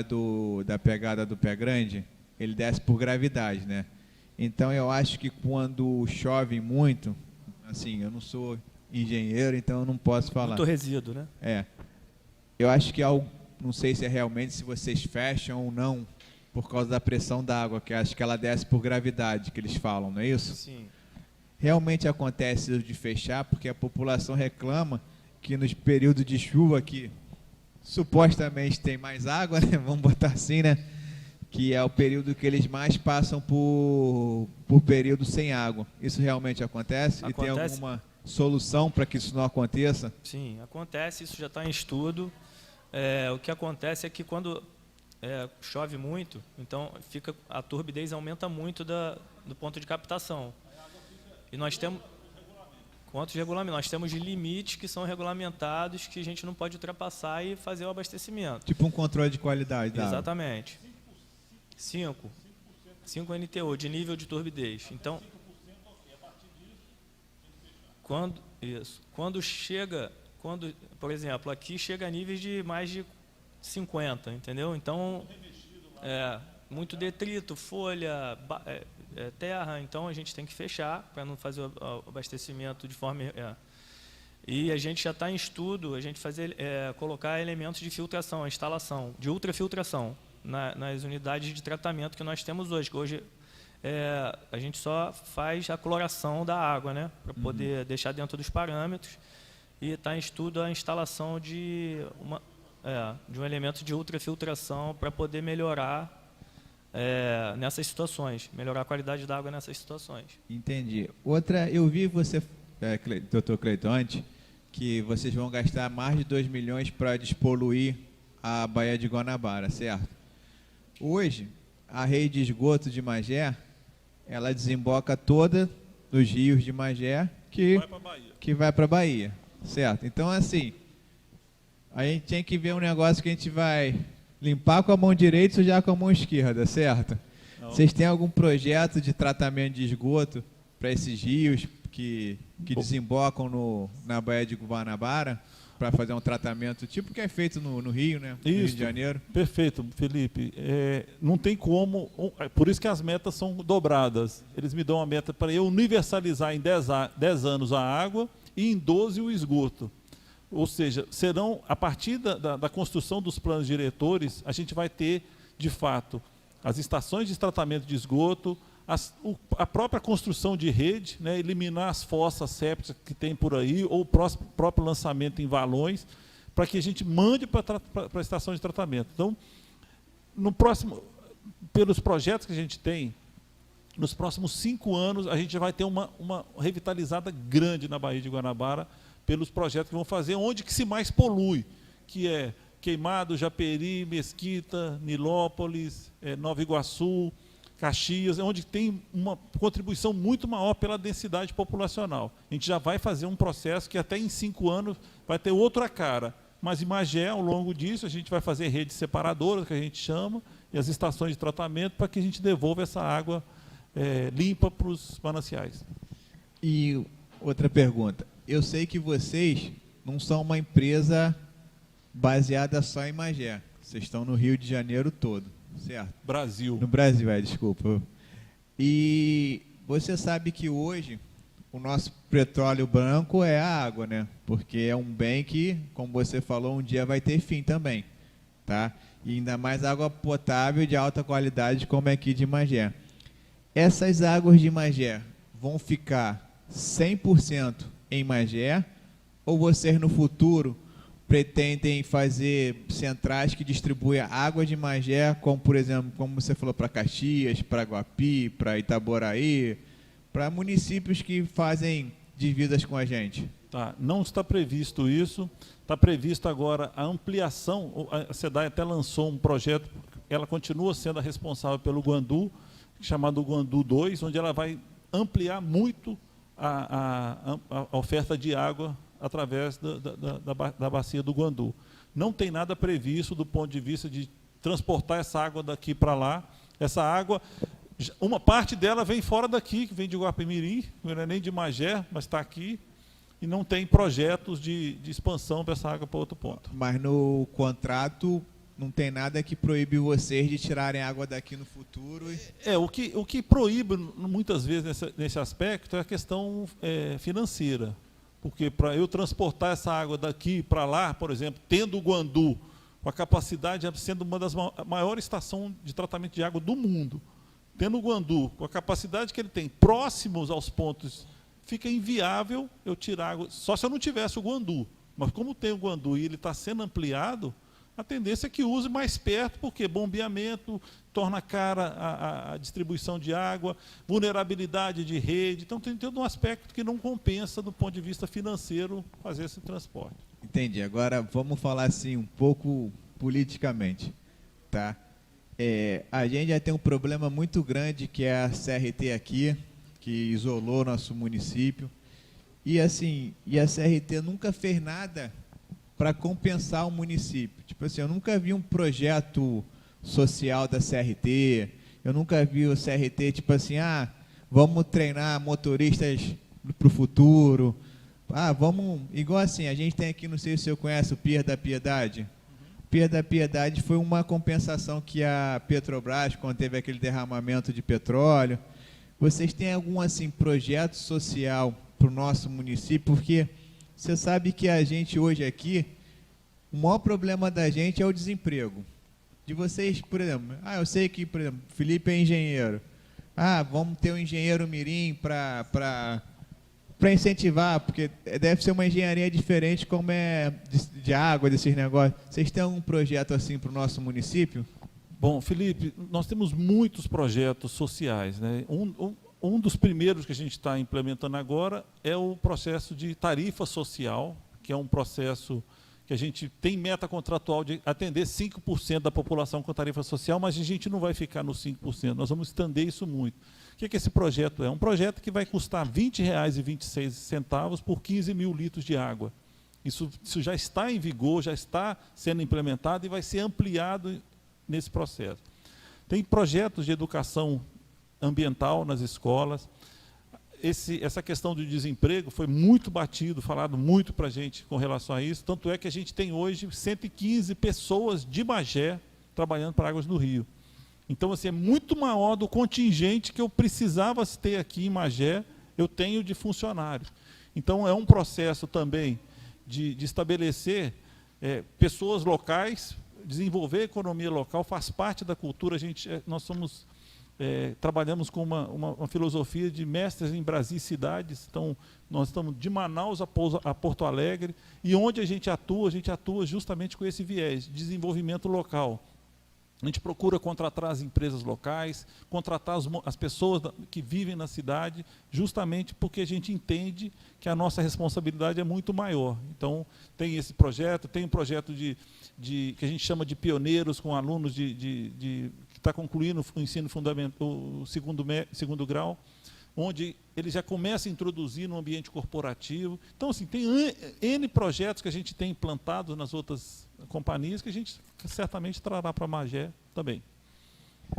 da Pegada do Pé Grande, ele desce por gravidade, né, então eu acho que quando chove muito, assim, eu não sou engenheiro, então eu não posso falar. Muito resíduo, né? Eu acho que não sei se é realmente se vocês fecham ou não por causa da pressão da água, que acho que ela desce por gravidade, que eles falam, não é isso? Sim. Realmente acontece isso de fechar, porque a população reclama que nos períodos de chuva que supostamente tem mais água, né? Vamos botar assim, né? Que é o período que eles mais passam por período sem água. Isso realmente acontece? E tem alguma solução para que isso não aconteça? Sim, acontece, isso já está em estudo. O que acontece é que quando chove muito, então a turbidez aumenta muito do ponto de captação. E nós temos quantos regulamentos? Nós temos limites que são regulamentados, que a gente não pode ultrapassar e fazer o abastecimento. Tipo um controle de qualidade da água. Exatamente. 5 NTU de nível de turbidez. Então, por exemplo, aqui chega a níveis de mais de 50, entendeu? Então, muito detrito, folha, terra, então a gente tem que fechar para não fazer o abastecimento de forma... E a gente já está em estudo, a gente colocar elementos de filtração, a instalação de ultrafiltração nas unidades de tratamento que nós temos hoje, que hoje a gente só faz a cloração da água, né, para poder deixar dentro dos parâmetros, e está em estudo a instalação de um elemento de ultrafiltração para poder melhorar nessas situações, melhorar a qualidade da água nessas situações. Entendi. Outra, eu vi você, Dr. Cleiton, antes, que vocês vão gastar mais de 2 milhões para despoluir a Baía de Guanabara, certo? Hoje, a rede de esgoto de Magé, ela desemboca toda nos rios de Magé que vai para a Bahia, certo? Então, assim, a gente tem que ver um negócio que a gente vai limpar com a mão direita e sujar com a mão esquerda, certo? Não. Vocês têm algum projeto de tratamento de esgoto para esses rios que desembocam na Baía de Guanabara, para fazer um tratamento, tipo que é feito no Rio, né? No Rio de Janeiro. Perfeito, Felipe. Não tem como, por isso que as metas são dobradas. Eles me dão uma meta para eu universalizar em 10 anos a água e em 12 o esgoto. Ou seja, serão, a partir da construção dos planos diretores, a gente vai ter, de fato, as estações de tratamento de esgoto, a própria construção de rede, né, eliminar as fossas sépticas que tem por aí, ou o próprio lançamento em valões, para que a gente mande para a estação de tratamento. Então, pelos projetos que a gente tem, nos próximos 5 anos, a gente vai ter uma revitalizada grande na Baía de Guanabara, pelos projetos que vão fazer, onde que se mais polui, que é Queimado, Japeri, Mesquita, Nilópolis, Nova Iguaçu, Caxias, onde tem uma contribuição muito maior pela densidade populacional. A gente já vai fazer um processo que até em 5 anos vai ter outra cara. Mas em Magé, ao longo disso, a gente vai fazer redes separadoras, que a gente chama, e as estações de tratamento, para que a gente devolva essa água limpa para os mananciais. E outra pergunta. Eu sei que vocês não são uma empresa baseada só em Magé. Vocês estão no Rio de Janeiro todo. Certo. Brasil. No Brasil, desculpa. E você sabe que hoje o nosso petróleo branco é a água, né? Porque é um bem que, como você falou, um dia vai ter fim também, tá? E ainda mais água potável de alta qualidade como é aqui de Magé. Essas águas de Magé vão ficar 100% em Magé ou vocês no futuro pretendem fazer centrais que distribuem água de Magé, como, por exemplo, como você falou, para Caxias, para Guapi, para Itaboraí, para municípios que fazem dívidas com a gente? Tá, não está previsto isso. Está previsto agora a ampliação. A SEDAI até lançou um projeto, ela continua sendo a responsável pelo Guandu, chamado Guandu 2, onde ela vai ampliar muito a oferta de água através da bacia do Guandu. Não tem nada previsto do ponto de vista de transportar essa água daqui para lá. Essa água, uma parte dela vem fora daqui, que vem de Guapimirim, não é nem de Magé, mas está aqui, e não tem projetos de expansão para essa água para outro ponto. Mas no contrato não tem nada que proíbe vocês de tirarem água daqui no futuro? O que proíbe, muitas vezes, nesse aspecto, é a questão financeira. Porque para eu transportar essa água daqui para lá, por exemplo, tendo o Guandu, com a capacidade, sendo uma das maiores estações de tratamento de água do mundo, tendo o Guandu, com a capacidade que ele tem, próximos aos pontos, fica inviável eu tirar água, só se eu não tivesse o Guandu. Mas como tem o Guandu e ele está sendo ampliado, a tendência é que use mais perto, porque bombeamento torna cara a distribuição de água, vulnerabilidade de rede. Então, tem todo um aspecto que não compensa, do ponto de vista financeiro, fazer esse transporte. Entendi. Agora, vamos falar assim, um pouco politicamente. Tá? A gente já tem um problema muito grande, que é a CRT aqui, que isolou nosso município. E, assim, a CRT nunca fez nada para compensar o município. Tipo assim, eu nunca vi um projeto social da CRT, eu nunca vi o CRT, tipo assim, vamos treinar motoristas para o futuro, vamos, igual assim, a gente tem aqui, não sei se você conhece o Pier da Piedade. O Pier da Piedade foi uma compensação que a Petrobras, quando teve aquele derramamento de petróleo. Vocês têm algum, assim, projeto social para o nosso município? Porque você sabe que a gente hoje aqui, o maior problema da gente é o desemprego. De vocês, por exemplo, eu sei que, por exemplo, Felipe é engenheiro. Vamos ter um engenheiro mirim para incentivar, porque deve ser uma engenharia diferente, como é de água, desses negócios. Vocês têm algum projeto assim para o nosso município? Bom, Felipe, nós temos muitos projetos sociais, né? Um dos primeiros que a gente está implementando agora é o processo de tarifa social, que é um processo que a gente tem meta contratual de atender 5% da população com tarifa social, mas a gente não vai ficar nos 5%, nós vamos estender isso muito. O que esse projeto é? Um projeto que vai custar R$ 20,26 por 15 mil litros de água. Isso já está em vigor, já está sendo implementado e vai ser ampliado nesse processo. Tem projetos de educação ambiental nas escolas. essa questão do desemprego foi muito batido, falado muito para a gente com relação a isso, tanto é que a gente tem hoje 115 pessoas de Magé trabalhando para Águas do Rio. Então, assim, é muito maior do contingente que eu precisava ter aqui em Magé, eu tenho de funcionários. Então, é um processo também de estabelecer pessoas locais, desenvolver a economia local, faz parte da cultura. Nós somos... trabalhamos com uma filosofia de mestres em Brasil e cidades. Então, nós estamos de Manaus a Porto Alegre, e onde a gente atua justamente com esse viés, desenvolvimento local. A gente procura contratar as empresas locais, contratar as pessoas que vivem na cidade, justamente porque a gente entende que a nossa responsabilidade é muito maior. Então, tem esse projeto, tem um projeto que a gente chama de pioneiros, com alunos que está concluindo o ensino fundamental, o segundo grau, onde ele já começa a introduzir no ambiente corporativo. Então, assim, tem N projetos que a gente tem implantado nas outras companhias, que a gente certamente trará para a Magé também.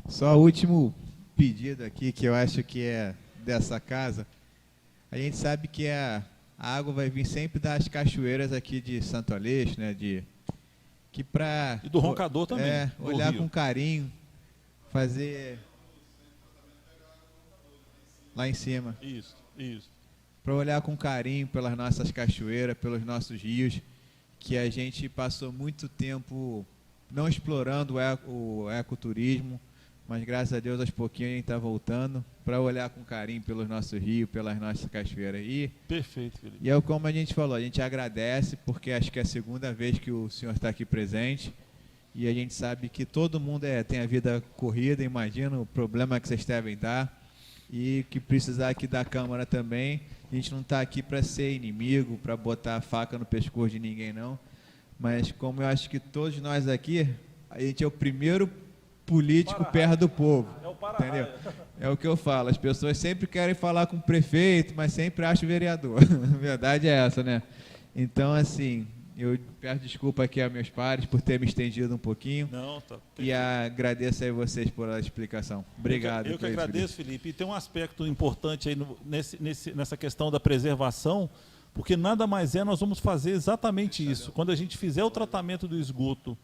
Só o último pedido aqui, que eu acho que é dessa casa. A gente sabe que a água vai vir sempre das cachoeiras aqui de Santo Aleixo, né? E do Roncador também. Olhar com carinho, fazer... lá em cima. Isso. Para olhar com carinho pelas nossas cachoeiras, pelos nossos rios, que a gente passou muito tempo não explorando o ecoturismo, mas graças a Deus aos pouquinhos a gente está voltando para olhar com carinho pelos nossos rios, pelas nossas cachoeiras. Perfeito, Felipe. E é como a gente falou, a gente agradece, porque acho que é a segunda vez que o senhor está aqui presente, e a gente sabe que todo mundo tem a vida corrida, imagina o problema que vocês devem dar, e que precisar aqui da Câmara também. A gente não está aqui para ser inimigo, para botar a faca no pescoço de ninguém, não. Mas como eu acho que todos nós aqui, a gente é o primeiro político perto do povo. Entendeu? É o que eu falo. As pessoas sempre querem falar com o prefeito, mas sempre acham o vereador. A verdade é essa, né? Então, assim, eu peço desculpa aqui aos meus pares por ter me estendido um pouquinho. Não, tá. E agradeço aí vocês por a explicação. Obrigado. Eu que agradeço, Felipe. E tem um aspecto importante aí nessa questão da preservação, porque nada mais nós vamos fazer exatamente isso. Quando a gente fizer o tratamento do esgoto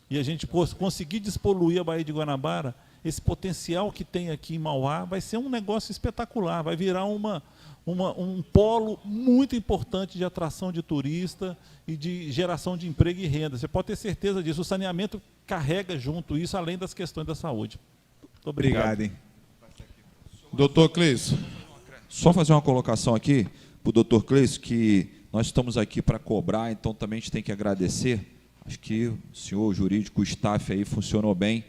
e a gente conseguir despoluir a Baía de Guanabara, esse potencial que tem aqui em Mauá vai ser um negócio espetacular, vai virar um polo muito importante de atração de turista e de geração de emprego e renda. Você pode ter certeza disso. O saneamento carrega junto isso, além das questões da saúde. Muito obrigado. Hein? Doutor Cleison. Só fazer uma colocação aqui para o doutor Cleison, que nós estamos aqui para cobrar, então também a gente tem que agradecer. Acho que o senhor jurídico, o staff aí funcionou bem.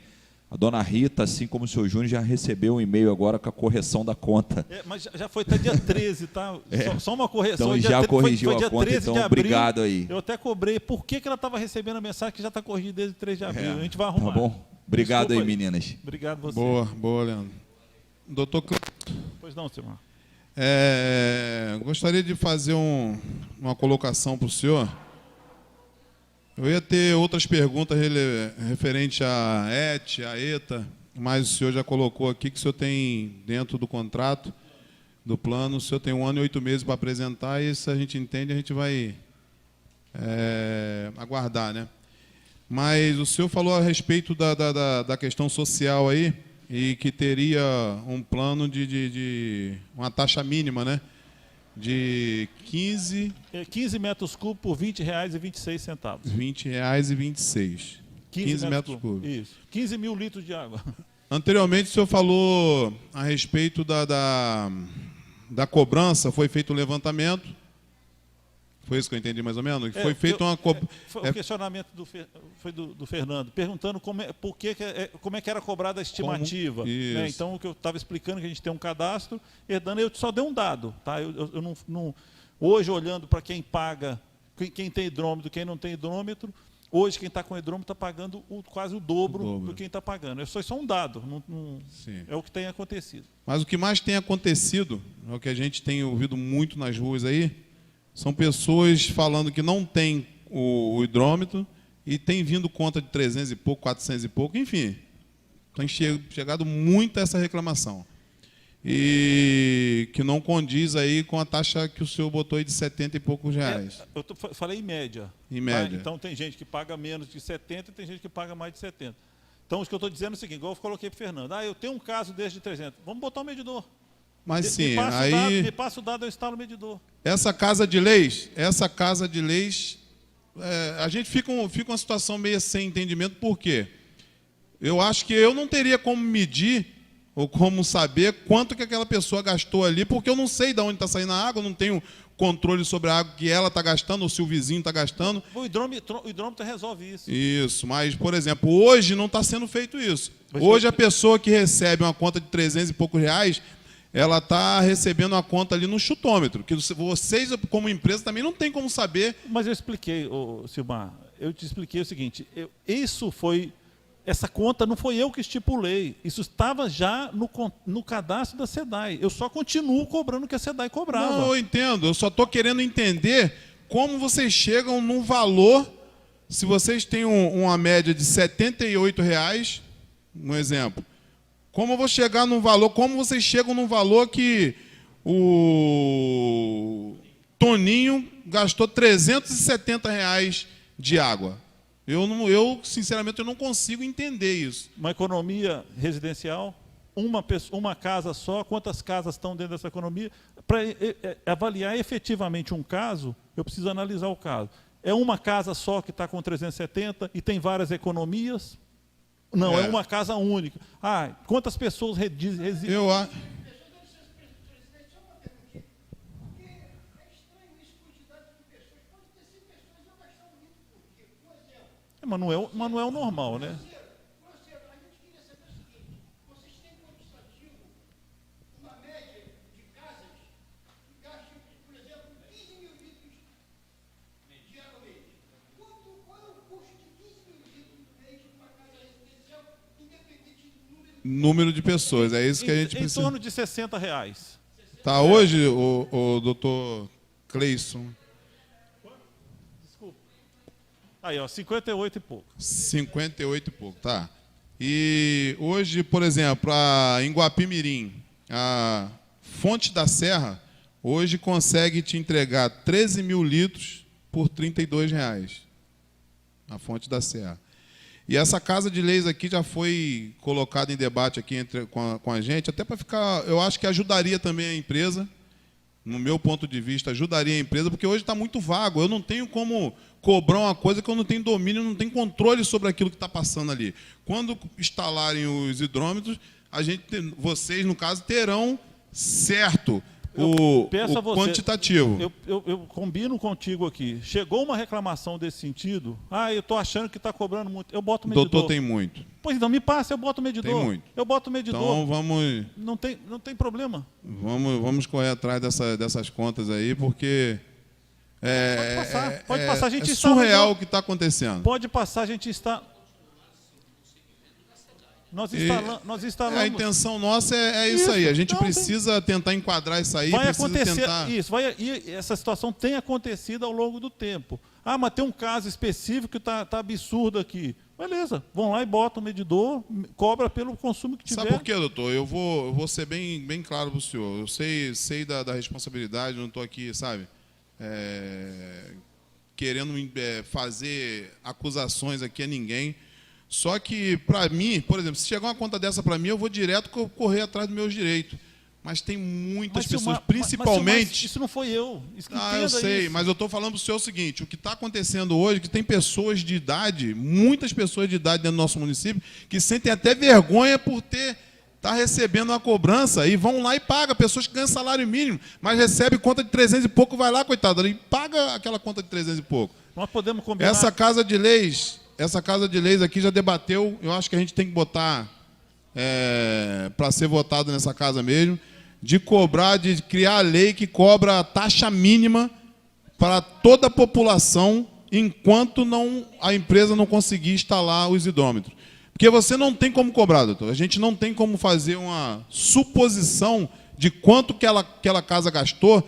A dona Rita, assim como o senhor Júnior, já recebeu um e-mail agora com a correção da conta. Mas já foi até dia 13, tá? Só uma correção. Então já corrigiu foi a conta, então obrigado aí. Eu até cobrei. Por que ela estava recebendo a mensagem que já está corrigida desde 3 de abril? A gente vai arrumar. Tá bom. Obrigado. Desculpa aí, meninas. Obrigado você. Boa, Leandro. Doutor Cleison. Pois não, Silmar. Gostaria de fazer uma colocação para o senhor. Eu ia ter outras perguntas referente à ETA, mas o senhor já colocou aqui que o senhor tem, dentro do contrato, do plano, o senhor tem 1 ano e 8 meses para apresentar, e se a gente entende, a gente vai aguardar, né? Mas o senhor falou a respeito da questão social aí, e que teria um plano de uma taxa mínima, né? De 15 metros cúbicos por R$ 20,26. R$ 20,26. 15 metros cúbicos. Isso. 15 mil litros de água. Anteriormente, o senhor falou a respeito da cobrança, foi feito um levantamento. Foi isso que eu entendi mais ou menos? Foi feito Foi o questionamento do Fernando, perguntando como é que era cobrada a estimativa. Né? Então, o que eu estava explicando, que a gente tem um cadastro, herdando, eu só dei um dado. Tá? Eu não, hoje, olhando para quem paga, quem tem hidrômetro, quem não tem hidrômetro, hoje quem está com hidrômetro está pagando quase o dobro do quem está pagando. É só um dado, é o que tem acontecido. Mas o que mais tem acontecido, é o que a gente tem ouvido muito nas ruas aí, são pessoas falando que não tem o hidrômetro e tem vindo conta de 300 e pouco, 400 e pouco, enfim. Tem chegado muito essa reclamação. e que não condiz aí com a taxa que o senhor botou aí de 70 e poucos reais. Falei em média. Em média. Então, tem gente que paga menos de 70 e tem gente que paga mais de 70. Então, o que eu estou dizendo é o seguinte, igual eu coloquei para o Fernando. Eu tenho um caso desse de 300. Vamos botar um medidor. Mas sim, me passa o dado, eu instalo o medidor. Essa casa de leis, a gente fica uma situação meio sem entendimento, por quê? Eu acho que eu não teria como medir ou como saber quanto que aquela pessoa gastou ali, porque eu não sei de onde está saindo a água, eu não tenho controle sobre a água que ela está gastando ou se o vizinho está gastando. O hidrômetro resolve isso. Isso, mas, por exemplo, hoje não está sendo feito isso. Hoje a pessoa que recebe uma conta de 300 e poucos reais, ela está recebendo uma conta ali no chutômetro, que vocês, como empresa, também não tem como saber. Mas eu expliquei, Silmar, eu te expliquei o seguinte, essa conta não foi eu que estipulei, isso estava já no cadastro da SEDAI, eu só continuo cobrando o que a SEDAI cobrava. Não, eu entendo, eu só estou querendo entender como vocês chegam num valor, se vocês têm uma média de R$ 78, um exemplo, como eu vou chegar num valor, como vocês chegam num valor que o Toninho gastou R$ 370 de água? Sinceramente, eu não consigo entender isso. Uma economia residencial, uma casa só, quantas casas estão dentro dessa economia? Para avaliar efetivamente um caso, eu preciso analisar o caso. É uma casa só que está com 370 e tem várias economias? Não, é uma casa única. Quantas pessoas residem? Mas não é o normal, né? Número de pessoas, é isso que a gente precisa. Em torno de R$ 60. Tá, hoje, o doutor Cleison. Aí, 58 e pouco. 58 e pouco, tá. E hoje, por exemplo, em Guapimirim, a Fonte da Serra, hoje consegue te entregar 13 mil litros por R$ 32. A Fonte da Serra. E essa casa de leis aqui já foi colocada em debate aqui com a gente, até para ficar, eu acho que ajudaria também a empresa, no meu ponto de vista, ajudaria a empresa, porque hoje está muito vago, eu não tenho como cobrar uma coisa que eu não tenho domínio, não tenho controle sobre aquilo que está passando ali. Quando instalarem os hidrômetros, vocês, no caso, terão certo o quantitativo. Eu combino contigo aqui. Chegou uma reclamação desse sentido, eu estou achando que está cobrando muito, eu boto o medidor. Doutor, tem muito. Pois então, me passa, eu boto o medidor. Tem muito. Eu boto o medidor. Então, vamos... Não tem problema. Vamos correr atrás dessas contas aí, porque... Pode passar, a gente está surreal o que está acontecendo. Pode passar, a gente está... Nós instalamos... A intenção nossa é isso aí. A gente precisa tentar enquadrar isso aí. Vai acontecer isso. E essa situação tem acontecido ao longo do tempo. Mas tem um caso específico que está absurdo aqui. Beleza, vão lá e botam o medidor, cobra pelo consumo que tiver. Sabe por quê, doutor? Eu vou ser bem claro para o senhor. Eu sei da responsabilidade, não estou aqui, sabe, querendo fazer acusações aqui a ninguém. Só que, para mim, por exemplo, se chegar uma conta dessa para mim, eu vou direto correr atrás dos meus direitos. Mas tem muitas pessoas, principalmente... Isso não foi eu. Eu sei, mas eu estou falando para o senhor o seguinte, o que está acontecendo hoje é que tem pessoas de idade, muitas pessoas de idade dentro do nosso município, que sentem até vergonha por estar recebendo uma cobrança e vão lá e pagam. Pessoas que ganham salário mínimo, mas recebem conta de 300 e pouco, vai lá, coitado, e paga aquela conta de 300 e pouco. Nós podemos combinar... Essa casa de leis aqui já debateu, eu acho que a gente tem que botar para ser votado nessa casa mesmo, de criar a lei que cobra a taxa mínima para toda a população enquanto a empresa não conseguir instalar os hidrômetros. Porque você não tem como cobrar, doutor. A gente não tem como fazer uma suposição de quanto que aquela casa gastou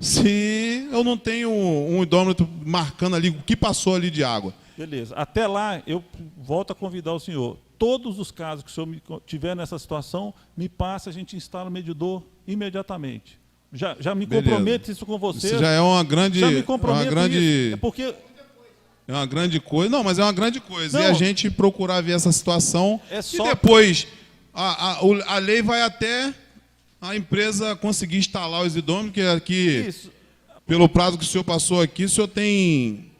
se eu não tenho um hidrômetro marcando ali o que passou ali de água. Beleza. Até lá, eu volto a convidar o senhor. todos os casos que o senhor tiver nessa situação, me passa, a gente instala o medidor imediatamente. Já me comprometo isso com você. Isso já é uma grande... Já me comprometo uma grande... isso. É porque... É uma grande coisa. Não, mas é uma grande coisa. Não. E a gente procurar ver essa situação. só... E depois a lei vai até a empresa conseguir instalar os idôneos, que aqui, Isso. pelo prazo que o senhor passou aqui, o senhor tem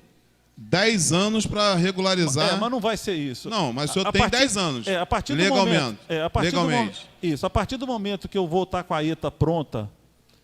10 anos para regularizar. Mas não vai ser isso. Não, mas o senhor tem 10 anos. A partir do legalmente. momento, legalmente. Isso, a partir do momento que eu vou estar com a ETA pronta,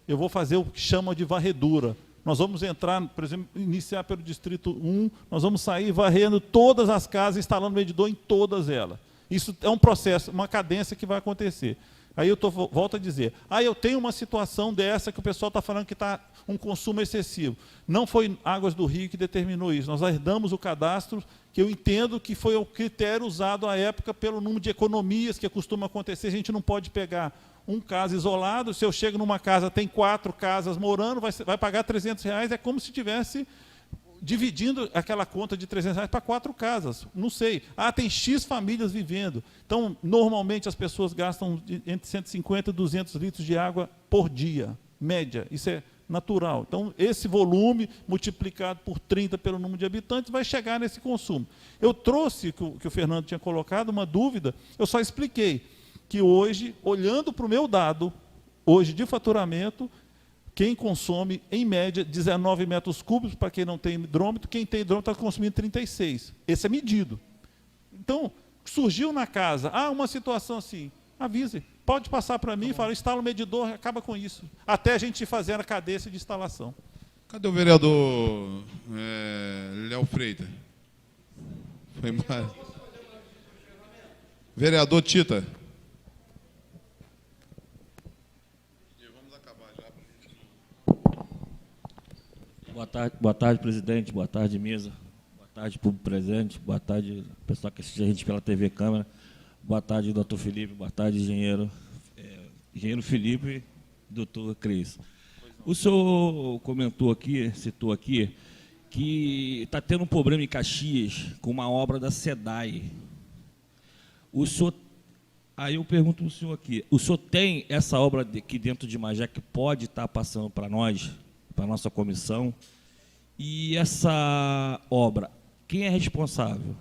eu vou fazer o que chama de varredura. Nós vamos entrar, por exemplo, iniciar pelo Distrito 1, nós vamos sair varrendo todas as casas, instalando medidor em todas elas. Isso é um processo, uma cadência que vai acontecer. Aí eu volto a dizer, eu tenho uma situação dessa que o pessoal está falando que está um consumo excessivo. Não foi Águas do Rio que determinou isso. Nós herdamos o cadastro, que eu entendo que foi o critério usado à época pelo número de economias que costuma acontecer. A gente não pode pegar um caso isolado. Se eu chego numa casa, tem 4 casas morando, vai pagar R$300, é como se tivesse dividindo aquela conta de R$300 para 4 casas. Não sei. Tem X famílias vivendo. Então, normalmente, as pessoas gastam entre 150 e 200 litros de água por dia, média. Isso é natural. Então, esse volume, multiplicado por 30 pelo número de habitantes, vai chegar nesse consumo. Eu trouxe, que o Fernando tinha colocado, uma dúvida, eu só expliquei que hoje, olhando para o meu dado, hoje de faturamento, quem consome, em média, 19 metros cúbicos, para quem não tem hidrômetro, quem tem hidrômetro está consumindo 36. Esse é medido. Então, surgiu na casa, uma situação assim, avise, pode passar para mim, fala, instala o medidor, acaba com isso, até a gente fazer a cadência de instalação. Cadê o vereador Léo Freitas? Foi embora. Vereador Tita. Boa tarde, presidente. Boa tarde, mesa. Boa tarde, público presente. Boa tarde, pessoal que assiste a gente pela TV Câmara. Boa tarde, doutor Felipe. Boa tarde, engenheiro Felipe, doutor Cris. O senhor comentou aqui, citou aqui, que está tendo um problema em Caxias com uma obra da SEDAI. Aí eu pergunto ao senhor aqui, o senhor tem essa obra aqui dentro de Magé que pode estar passando para nós, para a nossa comissão? E essa obra, quem é responsável?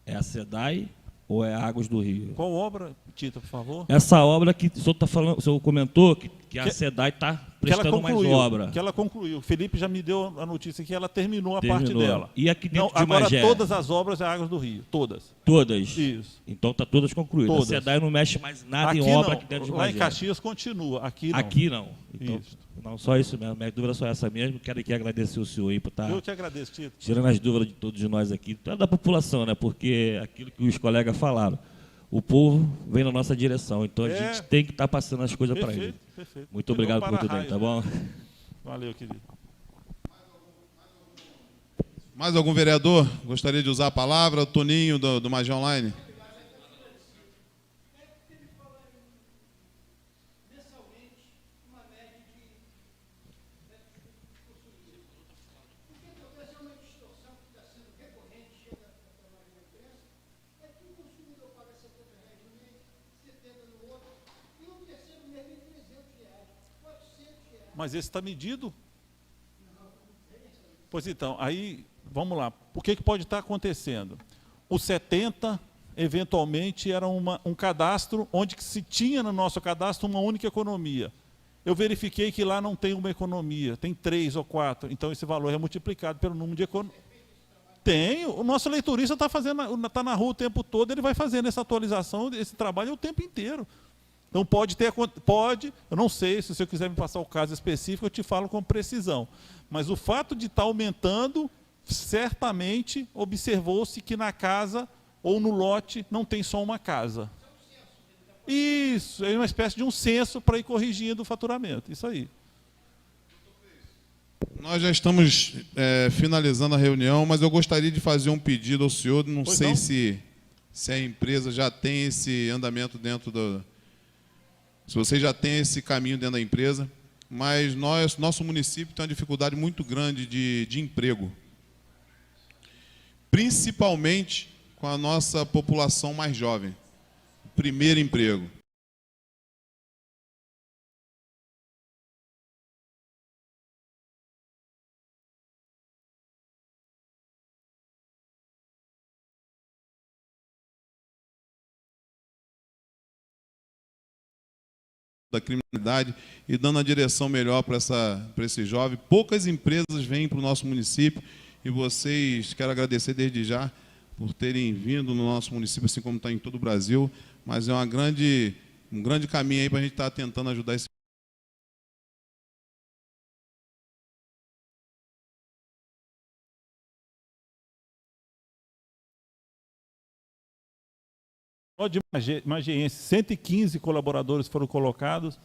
É a SEDAI ou é a Águas do Rio? Qual obra, Tita, por favor? Essa obra que o senhor está falando, o senhor comentou que a SEDAI está prestando mais obra. Que ela concluiu. O Felipe já me deu a notícia que ela terminou a parte dela. E aqui dentro de agora Magé? Todas as obras é Águas do Rio, todas. Todas? Isso. Então está todas concluídas. Todas. A SEDAI não mexe mais nada aqui em obra não. aqui dentro de Lá Magé. em Caxias continua, aqui não. Aqui não. Então, isso. Não, só isso mesmo. Minha dúvida é só essa mesmo. Quero aqui agradecer o senhor aí por estar... Eu te agradeço, Tito. Tirando as dúvidas de todos nós aqui, até da população, né? Porque aquilo que os colegas falaram, o povo vem na nossa direção, então a gente tem que estar passando as coisas para ele. Perfeito. Muito obrigado por tudo aí, tá bom? Valeu, querido. Mais algum vereador gostaria de usar a palavra? O Toninho, do Magé Online. Mas esse está medido? Pois então, aí, vamos lá. O que pode estar acontecendo? O 70, eventualmente, era um cadastro onde se tinha no nosso cadastro uma única economia. Eu verifiquei que lá não tem uma economia, tem 3 ou 4. Então, esse valor é multiplicado pelo número de economias. Tem, o nosso leitorista está na rua o tempo todo, ele vai fazendo essa atualização, esse trabalho o tempo inteiro. Então eu não sei, se você quiser me passar o caso específico, eu te falo com precisão. Mas o fato de estar aumentando, certamente observou-se que na casa ou no lote não tem só uma casa. Isso, é uma espécie de um censo para ir corrigindo o faturamento, isso aí. Nós já estamos finalizando a reunião, mas eu gostaria de fazer um pedido ao senhor, não sei se a empresa já tem esse andamento dentro do... Se você já tem esse caminho dentro da empresa, mas nosso município tem uma dificuldade muito grande de emprego. Principalmente com a nossa população mais jovem. Primeiro emprego. Da criminalidade e dando a direção melhor para esse jovem. Poucas empresas vêm para o nosso município e vocês, quero agradecer desde já por terem vindo no nosso município, assim como está em todo o Brasil, mas é um grande caminho aí para a gente estar tentando ajudar esse. De Magiense, 115 colaboradores foram colocados.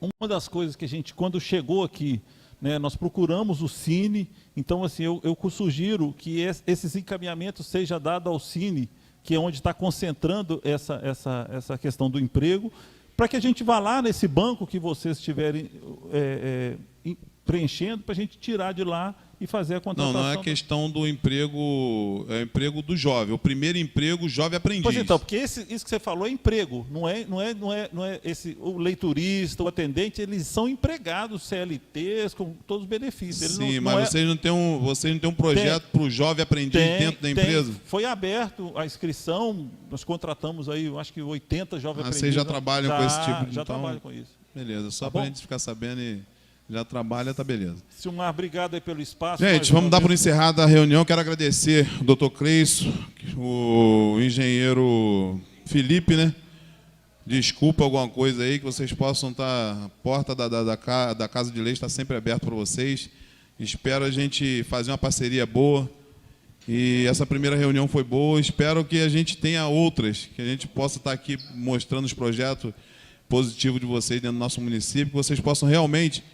Uma das coisas que a gente, quando chegou aqui, né, nós procuramos o Cine. Então, assim, eu sugiro que esses encaminhamentos sejam dados ao Cine, que é onde está concentrando essa questão do emprego, para que a gente vá lá nesse banco que vocês estiverem preenchendo, para a gente tirar de lá e fazer a contratação. Não é questão do emprego, é o emprego do jovem. O primeiro emprego, o jovem aprendiz. Pois então, porque isso que você falou é emprego, não é o leiturista, o atendente, eles são empregados, CLTs, com todos os benefícios. Sim, mas vocês não têm um projeto para o jovem aprendiz dentro da empresa? Foi aberto a inscrição, nós contratamos aí, eu acho que 80 jovens aprendizes. Vocês já trabalham com esse tipo de... Já trabalham com isso. Beleza, só para a gente ficar sabendo e já trabalha, tá beleza. Silmar, obrigado aí pelo espaço. Gente, vamos dar por encerrada a reunião. Quero agradecer o doutor Cleison, o engenheiro Felipe, né? Desculpa alguma coisa aí, que vocês possam estar... A porta da Casa de Leis está sempre aberta para vocês. Espero a gente fazer uma parceria boa. E essa primeira reunião foi boa. Espero que a gente tenha outras, que a gente possa estar aqui mostrando os projetos positivos de vocês dentro do nosso município, que vocês possam realmente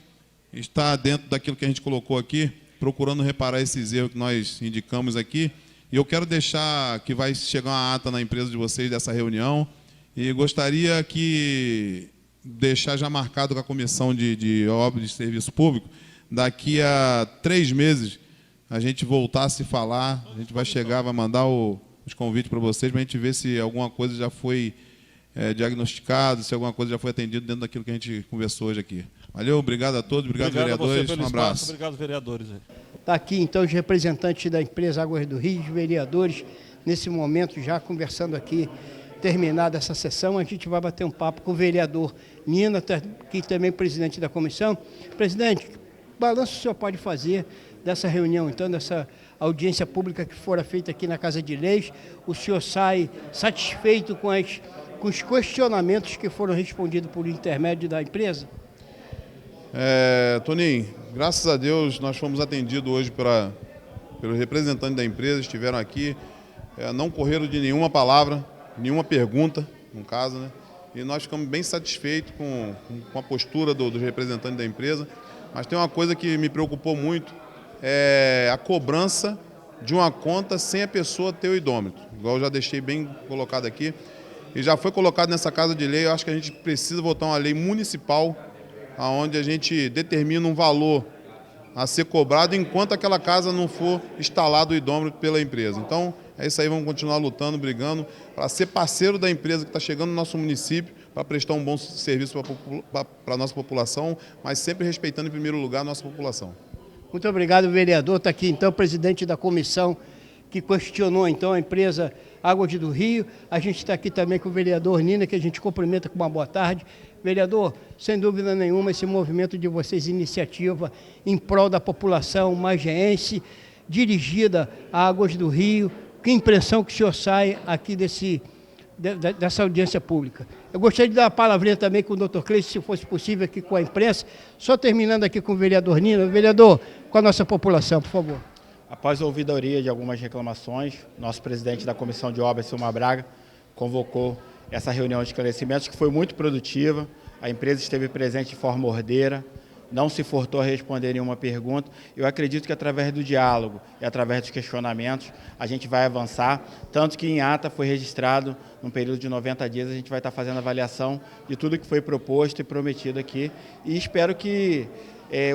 estar dentro daquilo que a gente colocou aqui, procurando reparar esses erros que nós indicamos aqui. E eu quero deixar que vai chegar uma ata na empresa de vocês dessa reunião, e gostaria que deixar já marcado com a Comissão de Obras de Serviço Público, daqui a 3 meses, a gente voltar a se falar, a gente vai chegar, vai mandar os convites para vocês, para a gente ver se alguma coisa já foi diagnosticado, se alguma coisa já foi atendida dentro daquilo que a gente conversou hoje aqui. Valeu, obrigado a todos, obrigado vereadores, um abraço. Obrigado, vereadores. Está aqui, então, os representantes da empresa Águas do Rio, os vereadores, nesse momento, já conversando aqui, terminada essa sessão, a gente vai bater um papo com o vereador Nina, aqui também presidente da comissão. Presidente, que balanço o senhor pode fazer dessa reunião, então, dessa audiência pública que fora feita aqui na Casa de Leis? O senhor sai satisfeito com os questionamentos que foram respondidos por intermédio da empresa? Toninho, graças a Deus nós fomos atendidos hoje pelos representantes da empresa, estiveram aqui, não correram de nenhuma palavra, nenhuma pergunta, no caso, né? E nós ficamos bem satisfeitos com a postura dos representantes da empresa, mas tem uma coisa que me preocupou muito, é a cobrança de uma conta sem a pessoa ter o idômetro, igual eu já deixei bem colocado aqui, e já foi colocado nessa Casa de Lei. Eu acho que a gente precisa votar uma lei municipal, onde a gente determina um valor a ser cobrado enquanto aquela casa não for instalado o idômetro pela empresa. Então, é isso aí, vamos continuar lutando, brigando, para ser parceiro da empresa que está chegando no nosso município, para prestar um bom serviço para a nossa população, mas sempre respeitando em primeiro lugar a nossa população. Muito obrigado, vereador. Está aqui, então, o presidente da comissão que questionou, então, a empresa Águas do Rio. A gente está aqui também com o vereador Nina, que a gente cumprimenta com uma boa tarde. Vereador, sem dúvida nenhuma, esse movimento de vocês, iniciativa em prol da população magiense, dirigida a Águas do Rio, que impressão que o senhor sai aqui dessa audiência pública? Eu gostaria de dar a palavrinha também com o doutor Cleison, se fosse possível, aqui com a imprensa. Só terminando aqui com o vereador Nina. Vereador, com a nossa população, por favor. Após a ouvidoria de algumas reclamações, nosso presidente da Comissão de Obras, Silmar Braga, convocou essa reunião de esclarecimentos, que foi muito produtiva. A empresa esteve presente de forma ordeira, não se furtou a responder nenhuma pergunta. Eu acredito que através do diálogo e através dos questionamentos a gente vai avançar, tanto que em ata foi registrado, num período de 90 dias, a gente vai estar fazendo avaliação de tudo que foi proposto e prometido aqui, e espero que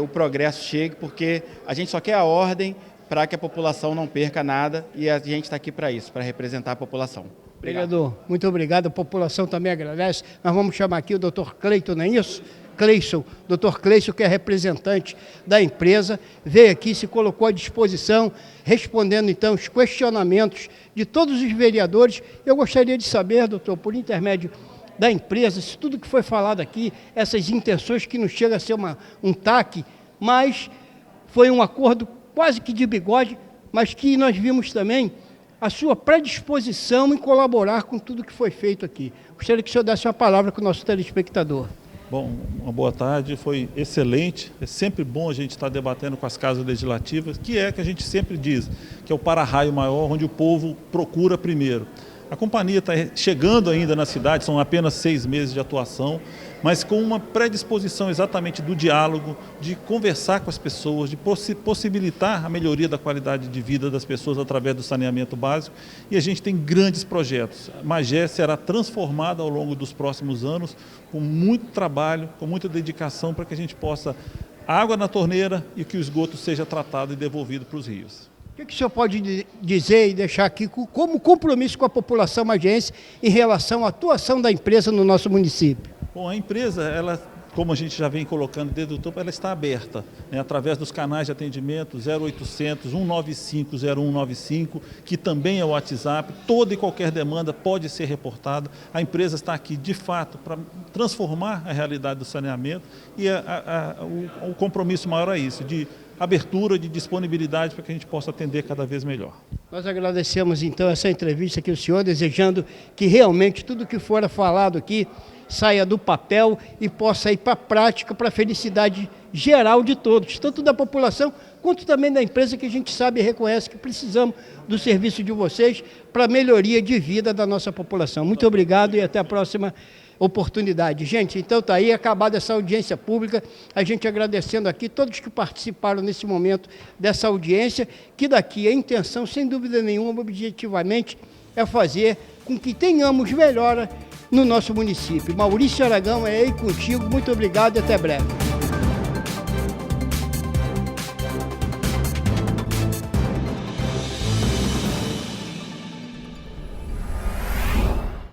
o progresso chegue, porque a gente só quer a ordem para que a população não perca nada, e a gente está aqui para isso, para representar a população. Obrigado. Vereador, muito obrigado, a população também agradece. Nós vamos chamar aqui o doutor Cleiton, não é isso? Cleison, doutor Cleison, que é representante da empresa, veio aqui, se colocou à disposição, respondendo então os questionamentos de todos os vereadores. Eu gostaria de saber, doutor, por intermédio da empresa, se tudo que foi falado aqui, essas intenções que não chega a ser um TAC, mas foi um acordo quase que de bigode, mas que nós vimos também a sua predisposição em colaborar com tudo que foi feito aqui. Gostaria que o senhor desse uma palavra com o nosso telespectador. Bom, uma boa tarde, foi excelente. É sempre bom a gente estar debatendo com as casas legislativas, que a gente sempre diz, que é o para-raio maior, onde o povo procura primeiro. A companhia está chegando ainda na cidade, são apenas 6 meses de atuação, mas com uma predisposição exatamente do diálogo, de conversar com as pessoas, de possibilitar a melhoria da qualidade de vida das pessoas através do saneamento básico. E a gente tem grandes projetos. A Magé será transformada ao longo dos próximos anos, com muito trabalho, com muita dedicação, para que a gente possa água na torneira e que o esgoto seja tratado e devolvido para os rios. O que o senhor pode dizer e deixar aqui como compromisso com a população magiense em relação à atuação da empresa no nosso município? Bom, a empresa, ela, como a gente já vem colocando desde o topo, ela está aberta, né, através dos canais de atendimento 0800 195 0195, que também é o WhatsApp. Toda e qualquer demanda pode ser reportada. A empresa está aqui, de fato, para transformar a realidade do saneamento, e o compromisso maior é isso, de abertura, de disponibilidade para que a gente possa atender cada vez melhor. Nós agradecemos então essa entrevista aqui ao senhor, desejando que realmente tudo que for falado aqui saia do papel e possa ir para a prática, para a felicidade geral de todos, tanto da população quanto também da empresa, que a gente sabe e reconhece que precisamos do serviço de vocês para a melhoria de vida da nossa população. Muito obrigado e até a próxima oportunidade. Gente, então está aí acabada essa audiência pública, a gente agradecendo aqui todos que participaram nesse momento dessa audiência, que daqui a intenção, sem dúvida nenhuma, objetivamente, é fazer com que tenhamos melhora no nosso município. Maurício Aragão é aí contigo, muito obrigado e até breve.